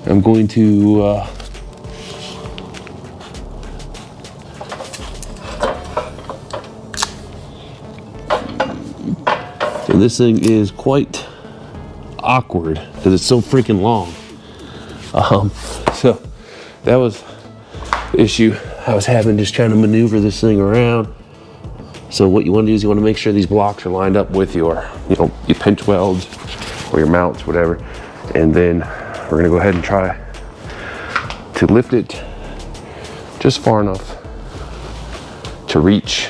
I'm going to and this thing is quite awkward because it's so freaking long. So that was the issue I was having, just trying to maneuver this thing around. So what you want to do is you want to make sure these blocks are lined up with your, you know, your pinch welds or your mounts, whatever. And then we're going to go ahead and try to lift it just far enough to reach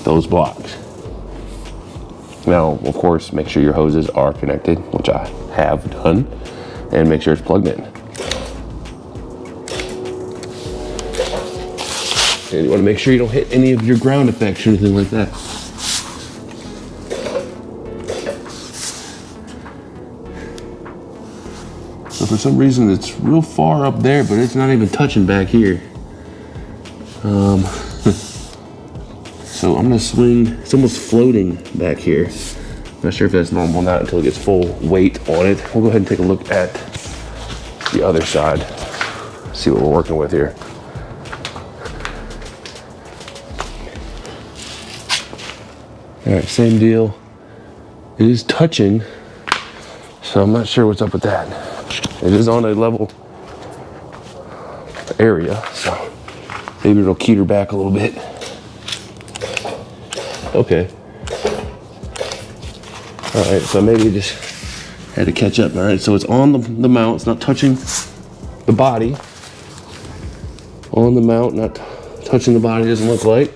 those blocks. Now, of course, make sure your hoses are connected, which I have done, and make sure it's plugged in. And you want to make sure you don't hit any of your ground effects or anything like that. So for some reason, it's real far up there, but it's not even touching back here. So I'm gonna swing, it's almost floating back here. Not sure if that's normal or not until it gets full weight on it. We'll go ahead and take a look at the other side, see what we're working with here. All right, same deal. It is touching, so I'm not sure what's up with that. It is on a level area, so maybe it'll keter back a little bit. Okay. All right, so maybe just had to catch up. All right, so it's on the mount. It's not touching the body. On the mount, not touching the body, doesn't look like.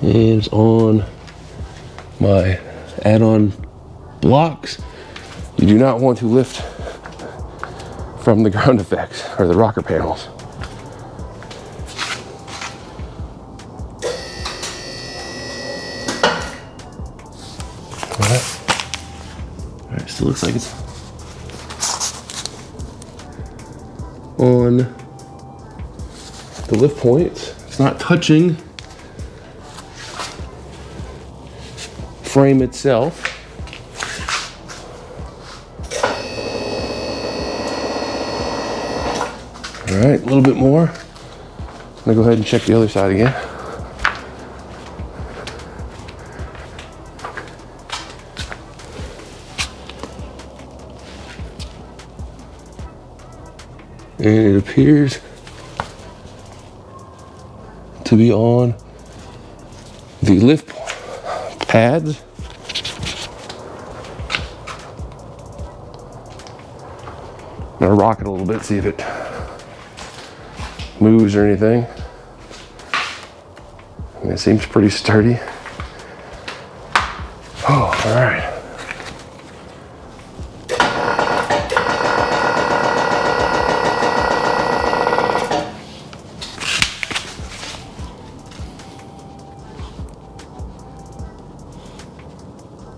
And it's on my add-on blocks. You do not want to lift from the ground effects or the rocker panels. All right, still looks like it's on the lift points. It's not touching frame itself. All right, a little bit more. I'm gonna go ahead and check the other side again. And it appears to be on the lift pads. I'm gonna rock it a little bit, see if it moves or anything. And it seems pretty sturdy. Oh, all right.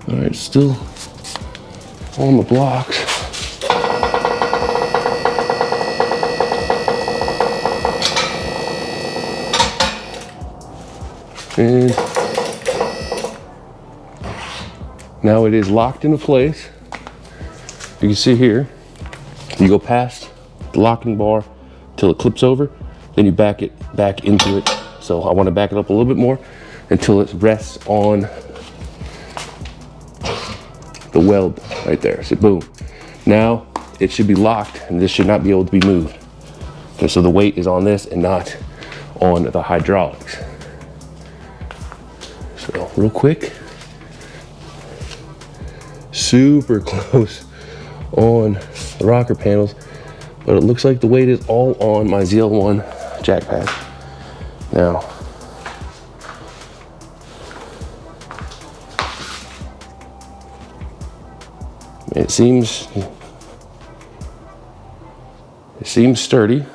All right, still on the blocks. And now it is locked into place. You can see here, you go past the locking bar till it clips over, then you back it back into it. So I want to back it up a little bit more until it rests on the weld right there. So boom. Now it should be locked and this should not be able to be moved. Okay, so the weight is on this and not on the hydraulics. So real quick, super close on the rocker panels, but it looks like the weight is all on my ZL1 jack pad. Now, it seems sturdy.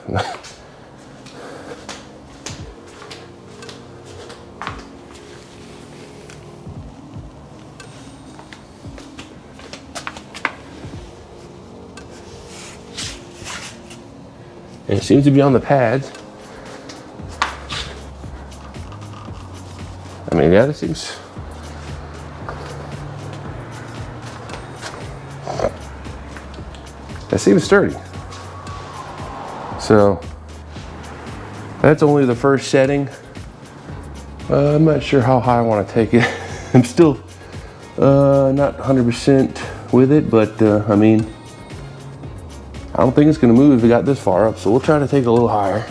And it seems to be on the pads. I mean, yeah, that seems. That seems sturdy. So that's only the first setting. I'm not sure how high I want to take it. I'm still not 100% with it, but I mean, I don't think it's going to move if it got this far up, so we'll try to take it a little higher.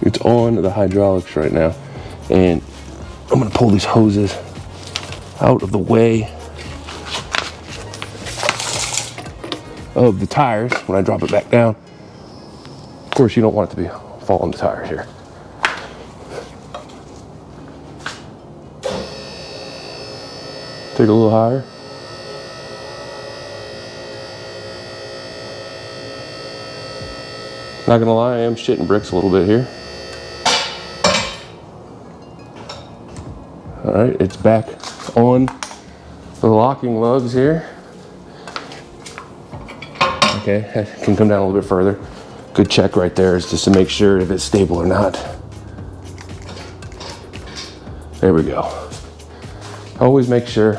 It's on the hydraulics right now, and I'm gonna pull these hoses out of the way of the tires when I drop it back down. Of course, you don't want it to be fall on the tires here. Take a little higher. Not gonna lie, I am shitting bricks a little bit here. All right, it's back on the locking lugs here. Okay, I can come down a little bit further. Good check right there is just to make sure if it's stable or not. There we go. Always make sure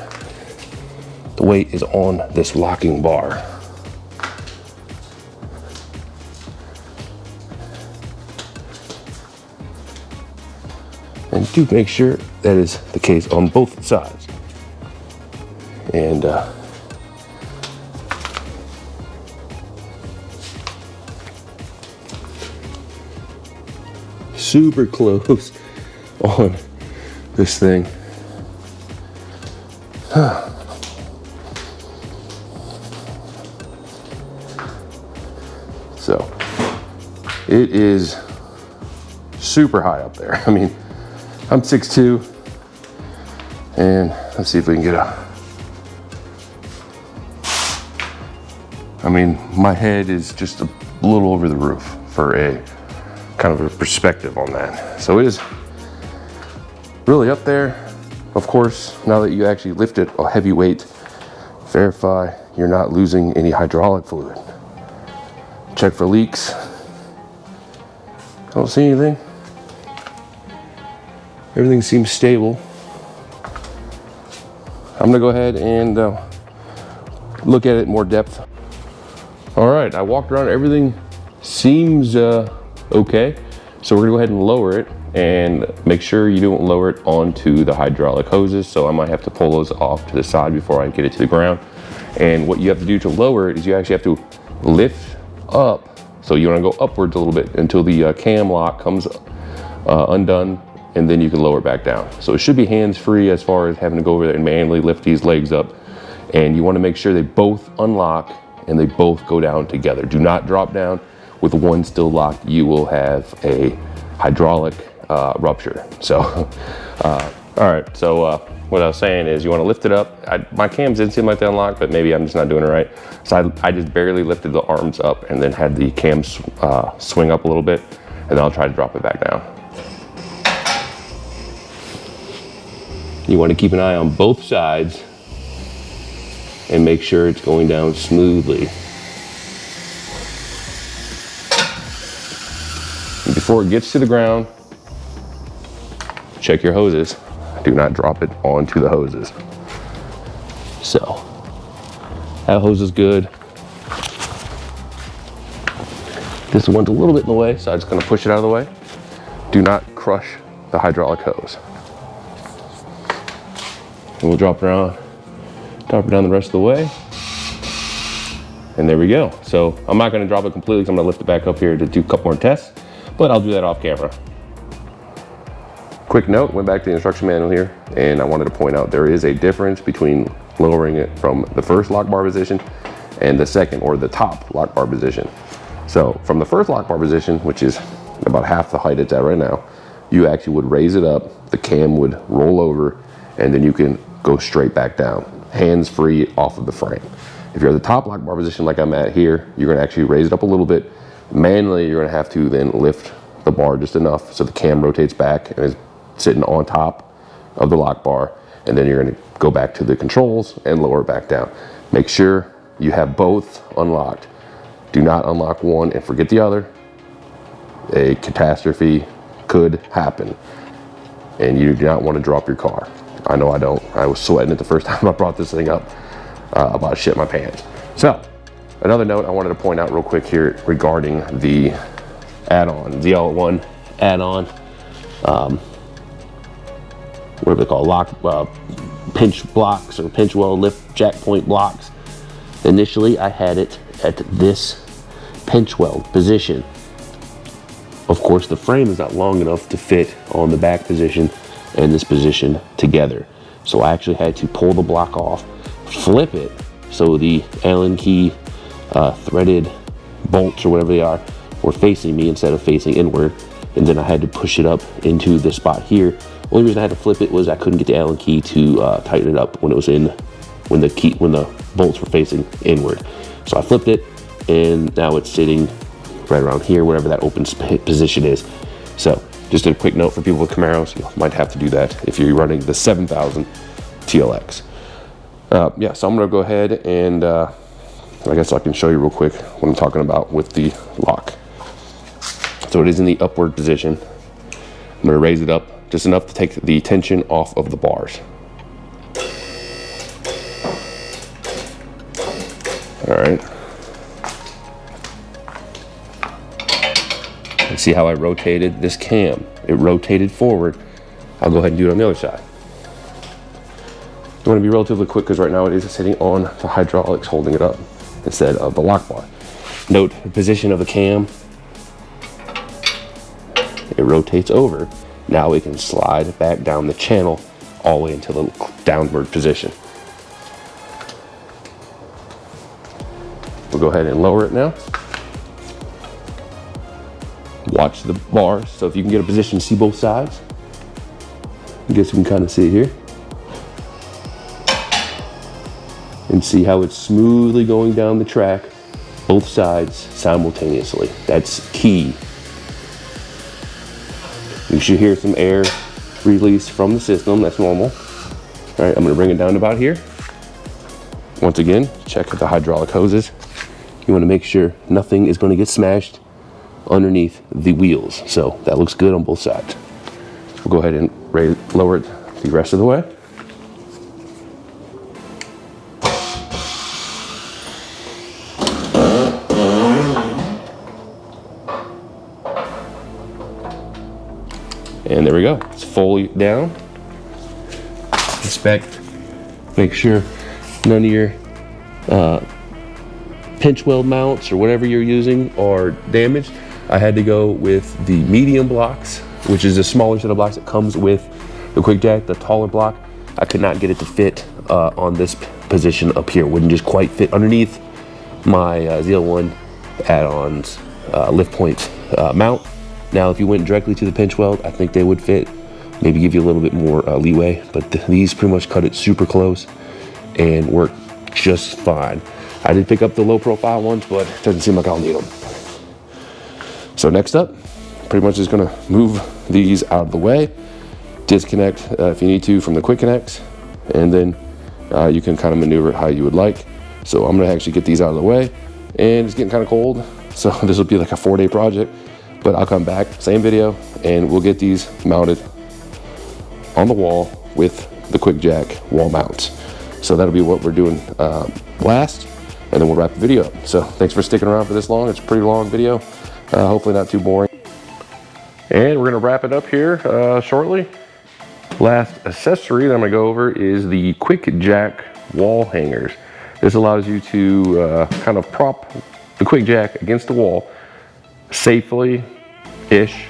the weight is on this locking bar. And do make sure that is the case on both sides. and super close on this thing. So it is super high up there. I mean, I'm 6'2", and let's see if we can get I mean, my head is just a little over the roof for a kind of a perspective on that. So it is really up there. Of course, now that you actually lift it a heavy weight, verify you're not losing any hydraulic fluid. Check for leaks. Don't see anything. Everything seems stable. I'm gonna go ahead and look at it in more depth. All right, I walked around, everything seems okay. So we're gonna go ahead and lower it, and make sure you don't lower it onto the hydraulic hoses. So I might have to pull those off to the side before I get it to the ground. And what you have to do to lower it is you actually have to lift up. So you wanna go upwards a little bit until the cam lock comes undone, and then you can lower it back down. So it should be hands-free as far as having to go over there and manually lift these legs up. And you wanna make sure they both unlock and they both go down together. Do not drop down with one still locked. You will have a hydraulic rupture. So, all right, so what I was saying is you wanna lift it up. My cams didn't seem like they unlocked, but maybe I'm just not doing it right. So I just barely lifted the arms up and then had the cams swing up a little bit, and then I'll try to drop it back down. You wanna keep an eye on both sides and make sure it's going down smoothly. And before it gets to the ground, check your hoses. Do not drop it onto the hoses. So, that hose is good. This one's a little bit in the way, so I'm just gonna push it out of the way. Do not crush the hydraulic hose. And we'll drop it around. Drop it down the rest of the way. And there we go. So I'm not gonna drop it completely because I'm gonna lift it back up here to do a couple more tests, but I'll do that off camera. Quick note, went back to the instruction manual here, and I wanted to point out there is a difference between lowering it from the first lock bar position and the second, or the top lock bar position. So from the first lock bar position, which is about half the height it's at right now, you actually would raise it up, the cam would roll over, and then you can go straight back down, hands-free off of the frame. If you're at the top lock bar position like I'm at here, you're gonna actually raise it up a little bit. Manually, you're gonna have to then lift the bar just enough so the cam rotates back and is sitting on top of the lock bar, and then you're gonna go back to the controls and lower it back down. Make sure you have both unlocked. Do not unlock one and forget the other. A catastrophe could happen, and you do not wanna drop your car. I know I don't. I was sweating it the first time I brought this thing up, about shit my pants. So, another note I wanted to point out real quick here regarding the add-on, ZL1 add-on, what do they call, pinch blocks or pinch well lift jack point blocks. Initially, I had it at this pinch weld position. Of course, the frame is not long enough to fit on the back position and this position together. So I actually had to pull the block off, flip it so the Allen key threaded bolts or whatever they are were facing me instead of facing inward, and then I had to push it up into the spot here. Only reason I had to flip it was I couldn't get the Allen key to tighten it up when it was when the bolts were facing inward. So I flipped it, and now it's sitting right around here, wherever that open position is. So just a quick note for people with Camaros, you might have to do that if you're running the 7000 TLX. Yeah, so I'm gonna go ahead and I guess I can show you real quick what I'm talking about with the lock. So it is in the upward position. I'm gonna raise it up just enough to take the tension off of the bars. All right. And see how I rotated this cam? It rotated forward. I'll go ahead and do it on the other side. You want to be relatively quick because right now it is sitting on the hydraulics holding it up instead of the lock bar. Note the position of the cam. It rotates over. Now it can slide back down the channel all the way into the downward position. We'll go ahead and lower it now. Watch the bars, so if you can get a position to see both sides. I guess you can kind of see it here. And see how it's smoothly going down the track, both sides simultaneously. That's key. You should hear some air release from the system, that's normal. All right, I'm gonna bring it down to about here. Once again, check the hydraulic hoses. You wanna make sure nothing is gonna get smashed underneath the wheels. So that looks good on both sides. We'll go ahead and lower it the rest of the way. And there we go, it's fully down. Inspect, make sure none of your pinch weld mounts or whatever you're using are damaged. I had to go with the medium blocks, which is a smaller set of blocks that comes with the QuickJack. The taller block, I could not get it to fit on this position up here. It wouldn't just quite fit underneath my ZL1 add-ons lift point mount. Now, if you went directly to the pinch weld, I think they would fit, maybe give you a little bit more leeway, but these pretty much cut it super close and work just fine. I did pick up the low profile ones, but it doesn't seem like I'll need them. So next up, pretty much just gonna move these out of the way, disconnect if you need to from the quick connects, and then you can kind of maneuver it how you would like. So I'm gonna actually get these out of the way, and it's getting kind of cold, so this will be like a 4-day project. But I'll come back, same video, and we'll get these mounted on the wall with the QuickJack wall mounts. So that'll be what we're doing last, and then we'll wrap the video up. So thanks for sticking around for this long. It's a pretty long video, hopefully not too boring. And we're gonna wrap it up here shortly. Last accessory that I'm gonna go over is the QuickJack wall hangers. This allows you to kind of prop the QuickJack against the wall safely-ish,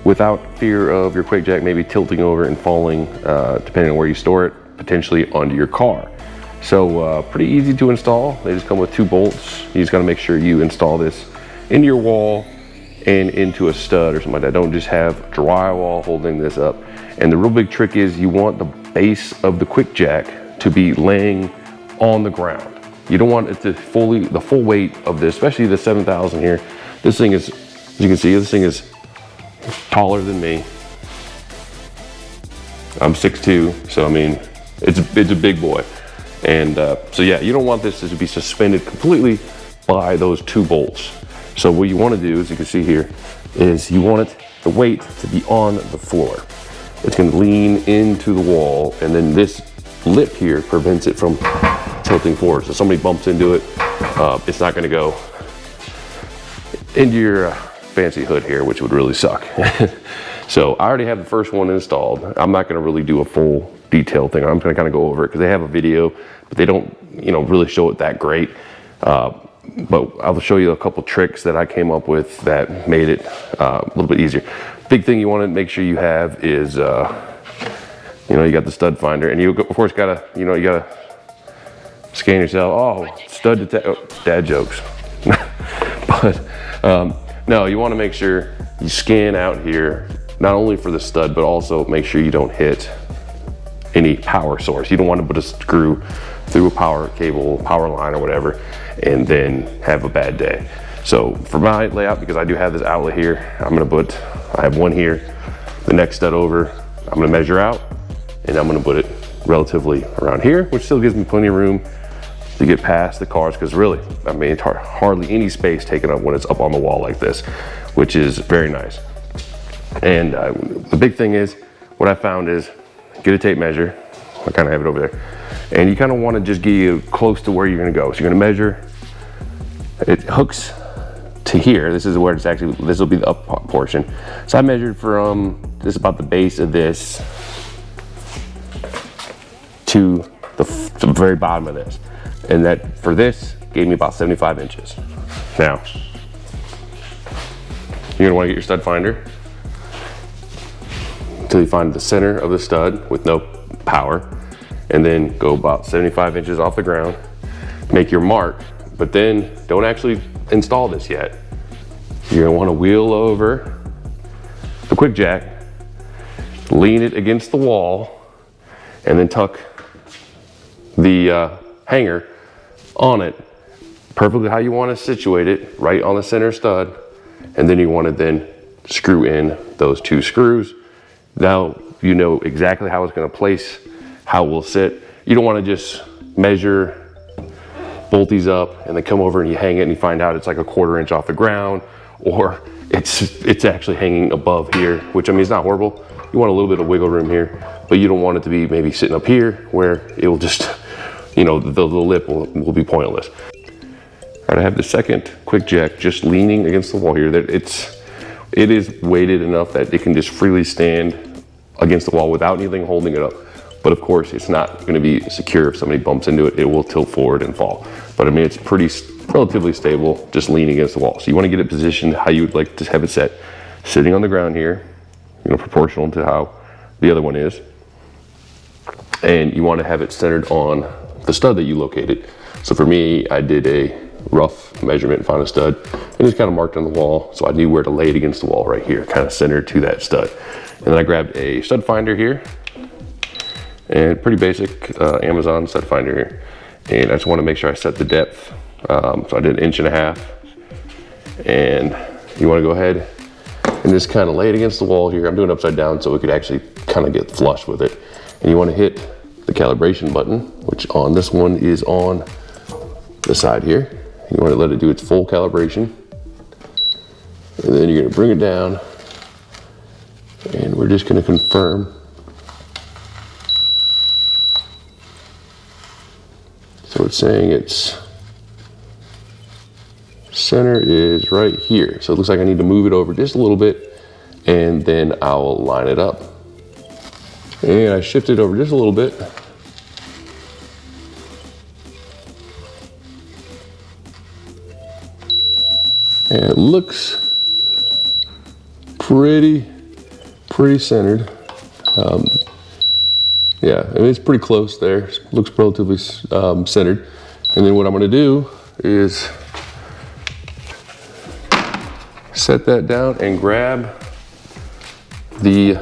without fear of your QuickJack maybe tilting over and falling, depending on where you store it, potentially onto your car. So pretty easy to install. They just come with 2 bolts. You just gotta make sure you install this into your wall and into a stud or something like that. Don't just have drywall holding this up. And the real big trick is you want the base of the QuickJack to be laying on the ground. You don't want it to the full weight of this, especially the 7000 here. This thing is, as you can see, this thing is taller than me. I'm 6'2", so I mean, it's a big boy. And so yeah, you don't want this to be suspended completely by those 2 bolts. So what you want to do, as you can see here, is you want the weight to be on the floor. It's going to lean into the wall, and then this lip here prevents it from tilting forward. So if somebody bumps into it, it's not going to go into your fancy hood here, which would really suck. So I already have the first one installed. I'm not gonna really do a full detailed thing. I'm gonna kind of go over it because they have a video, but they don't, really show it that great. But I'll show you a couple tricks that I came up with that made it a little bit easier. Big thing you want to make sure you have is, you got the stud finder, and you of course gotta, you gotta scan yourself. Oh, stud detect, oh, dad jokes. But no, you want to make sure you scan out here, not only for the stud, but also make sure you don't hit any power source. You don't want to put a screw through a power cable, power line or whatever, and then have a bad day. So for my layout, because I do have this outlet here, I have one here, the next stud over, I'm gonna measure out, and I'm gonna put it relatively around here, which still gives me plenty of room to get past the cars, because really, I mean, it's hardly any space taken up when it's up on the wall like this, which is very nice. And the big thing is, what I found is, get a tape measure, I kind of have it over there, and you kind of want to just get you close to where you're going to go. So you're going to measure, it hooks to here, this is where it's actually, this will be the up portion. So I measured from, this is about the base of this to the very bottom of this. And that, for this, gave me about 75 inches. Now, you're gonna wanna get your stud finder until you find the center of the stud with no power, and then go about 75 inches off the ground, make your mark, but then don't actually install this yet. You're gonna wanna wheel over the QuickJack, lean it against the wall, and then tuck the hanger on it perfectly how you wanna situate it, right on the center stud, and then you wanna then screw in those 2 screws. Now you know exactly how it's gonna place, how it will sit. You don't wanna just measure, bolt these up, and then come over and you hang it and you find out it's like a 1/4 inch off the ground, or it's actually hanging above here, which I mean, it's not horrible. You want a little bit of wiggle room here, but you don't want it to be maybe sitting up here where it will just, you know, the lip will be pointless. All right, I have the second QuickJack just leaning against the wall here. That it is weighted enough that it can just freely stand against the wall without anything holding it up. But of course, it's not going to be secure. If somebody bumps into it, it will tilt forward and fall. But I mean, it's relatively stable, just leaning against the wall. So you want to get it positioned how you would like to have it set, sitting on the ground here, you know, proportional to how the other one is. And you want to have it centered on the stud that you located. So for me, I did a rough measurement, found a stud, and just kind of marked on the wall, so I knew where to lay it against the wall right here, kind of centered to that stud. And then I grabbed a stud finder here, and pretty basic Amazon stud finder here. And I just want to make sure I set the depth. So I did 1.5 inches. And you want to go ahead and just kind of lay it against the wall here. I'm doing it upside down so it could actually kind of get flush with it. And you want to hit the calibration button, which on this one is on the side here. You want to let it do its full calibration. And then you're going to bring it down, and we're just going to confirm. So it's saying its center is right here. So it looks like I need to move it over just a little bit, and then I'll line it up. And I shift it over just a little bit. And it looks pretty centered. Yeah, I mean, it's pretty close there. It looks relatively centered. And then what I'm gonna do is set that down and grab the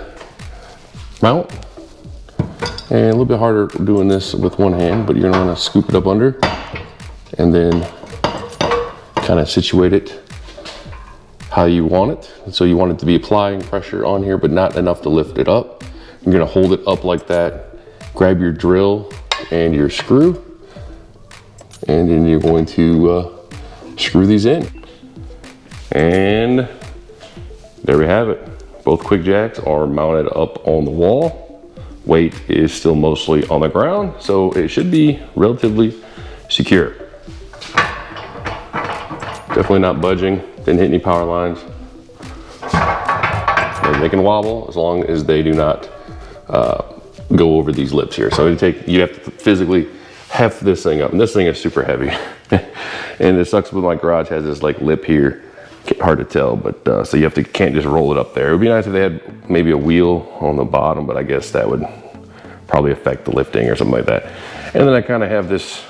mount. And a little bit harder doing this with one hand, but you're gonna wanna scoop it up under and then kind of situate it how you want it. So you want it to be applying pressure on here, but not enough to lift it up. You're gonna hold it up like that, grab your drill and your screw, and then you're going to screw these in. And there we have it. Both QuickJacks are mounted up on the wall. Weight is still mostly on the ground, so it should be relatively secure. Definitely not budging, didn't hit any power lines. And they can wobble as long as they do not go over these lips here. So you have to physically heft this thing up, and this thing is super heavy. And it sucks with my garage has this like lip here, hard to tell, but so can't just roll it up there. It would be nice if they had maybe a wheel on the bottom, but I guess that would probably affect the lifting or something like that. And then I kind of have this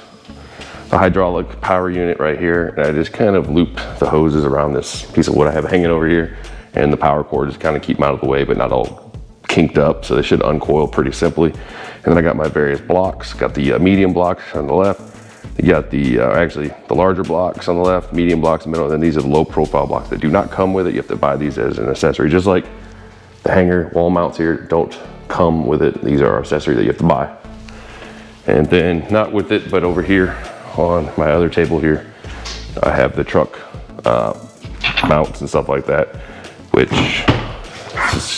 hydraulic power unit right here, and I just kind of loop the hoses around this piece of wood I have hanging over here, and the power cord just kind of keep them out of the way, but not all kinked up, so they should uncoil pretty simply. And then I got my various blocks, got the medium blocks on the left, you got the actually the larger blocks on the left, medium blocks in the middle, and then these are the low profile blocks that do not come with it. You have to buy these as an accessory, just like the hanger wall mounts here don't come with it. These are accessories that you have to buy. And then not with it, but over here on my other table here, I have the truck mounts and stuff like that, which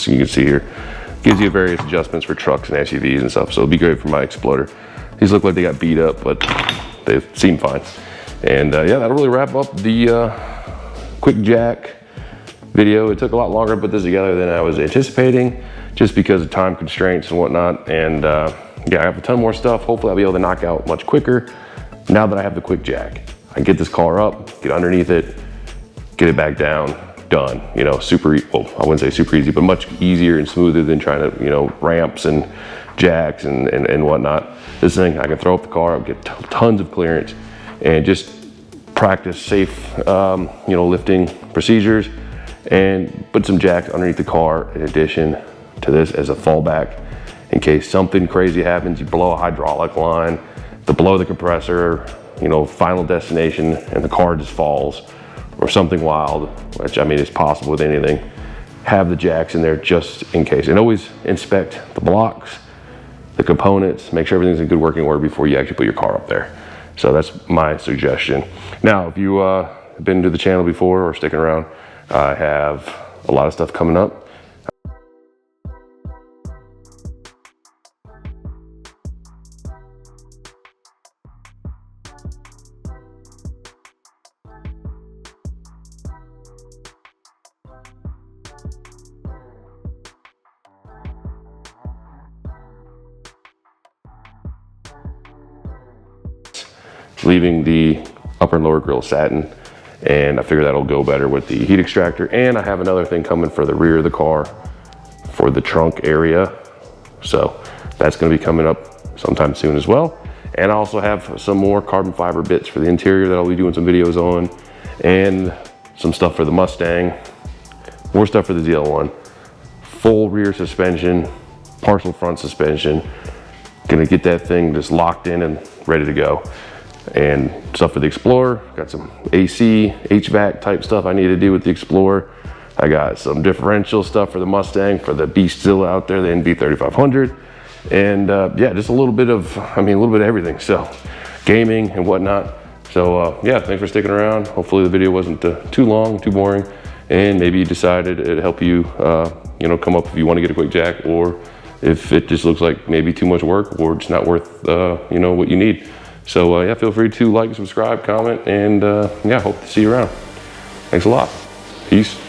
you can see here gives you various adjustments for trucks and SUVs and stuff. So it'll be great for my Exploder. These look like they got beat up, but they seem fine. And yeah, that'll really wrap up the QuickJack video. It took a lot longer to put this together than I was anticipating, just because of time constraints and whatnot. And yeah, I have a ton more stuff. Hopefully I'll be able to knock out much quicker now that I have the QuickJack. I can get this car up, get underneath it, get it back down, done. You know, well, I wouldn't say super easy, but much easier and smoother than trying to, you know, ramps and jacks and whatnot. This thing, I can throw up the car, get tons of clearance, and just practice safe, you know, lifting procedures, and put some jacks underneath the car in addition to this as a fallback in case something crazy happens. You blow a hydraulic line, to blow the compressor, you know, final destination, and the car just falls, or something wild, which I mean is possible with anything. Have the jacks in there just in case, and always inspect the blocks, the components, make sure everything's in good working order before you actually put your car up there. So that's my suggestion. Now, if you have been to the channel before or sticking around, I have a lot of stuff coming up. Leaving the upper and lower grille satin, and I figure that'll go better with the heat extractor. And I have another thing coming for the rear of the car for the trunk area, so that's going to be coming up sometime soon as well. And I also have some more carbon fiber bits for the interior that I'll be doing some videos on, and some stuff for the Mustang, more stuff for the ZL1, full rear suspension, partial front suspension. Gonna get that thing just locked in and ready to go. And stuff for the Explorer, got some AC, HVAC type stuff I need to do with the Explorer. I got some differential stuff for the Mustang, for the beast still out there, the NV3500. And yeah, just a little bit of, I mean, a little bit of everything. So gaming and whatnot. So yeah, thanks for sticking around. Hopefully the video wasn't too long, too boring. And maybe you decided it'd help you, you know, come up if you want to get a QuickJack, or if it just looks like maybe too much work or just not worth, you know, what you need. So yeah, feel free to like, subscribe, comment, and yeah, hope to see you around. Thanks a lot. Peace.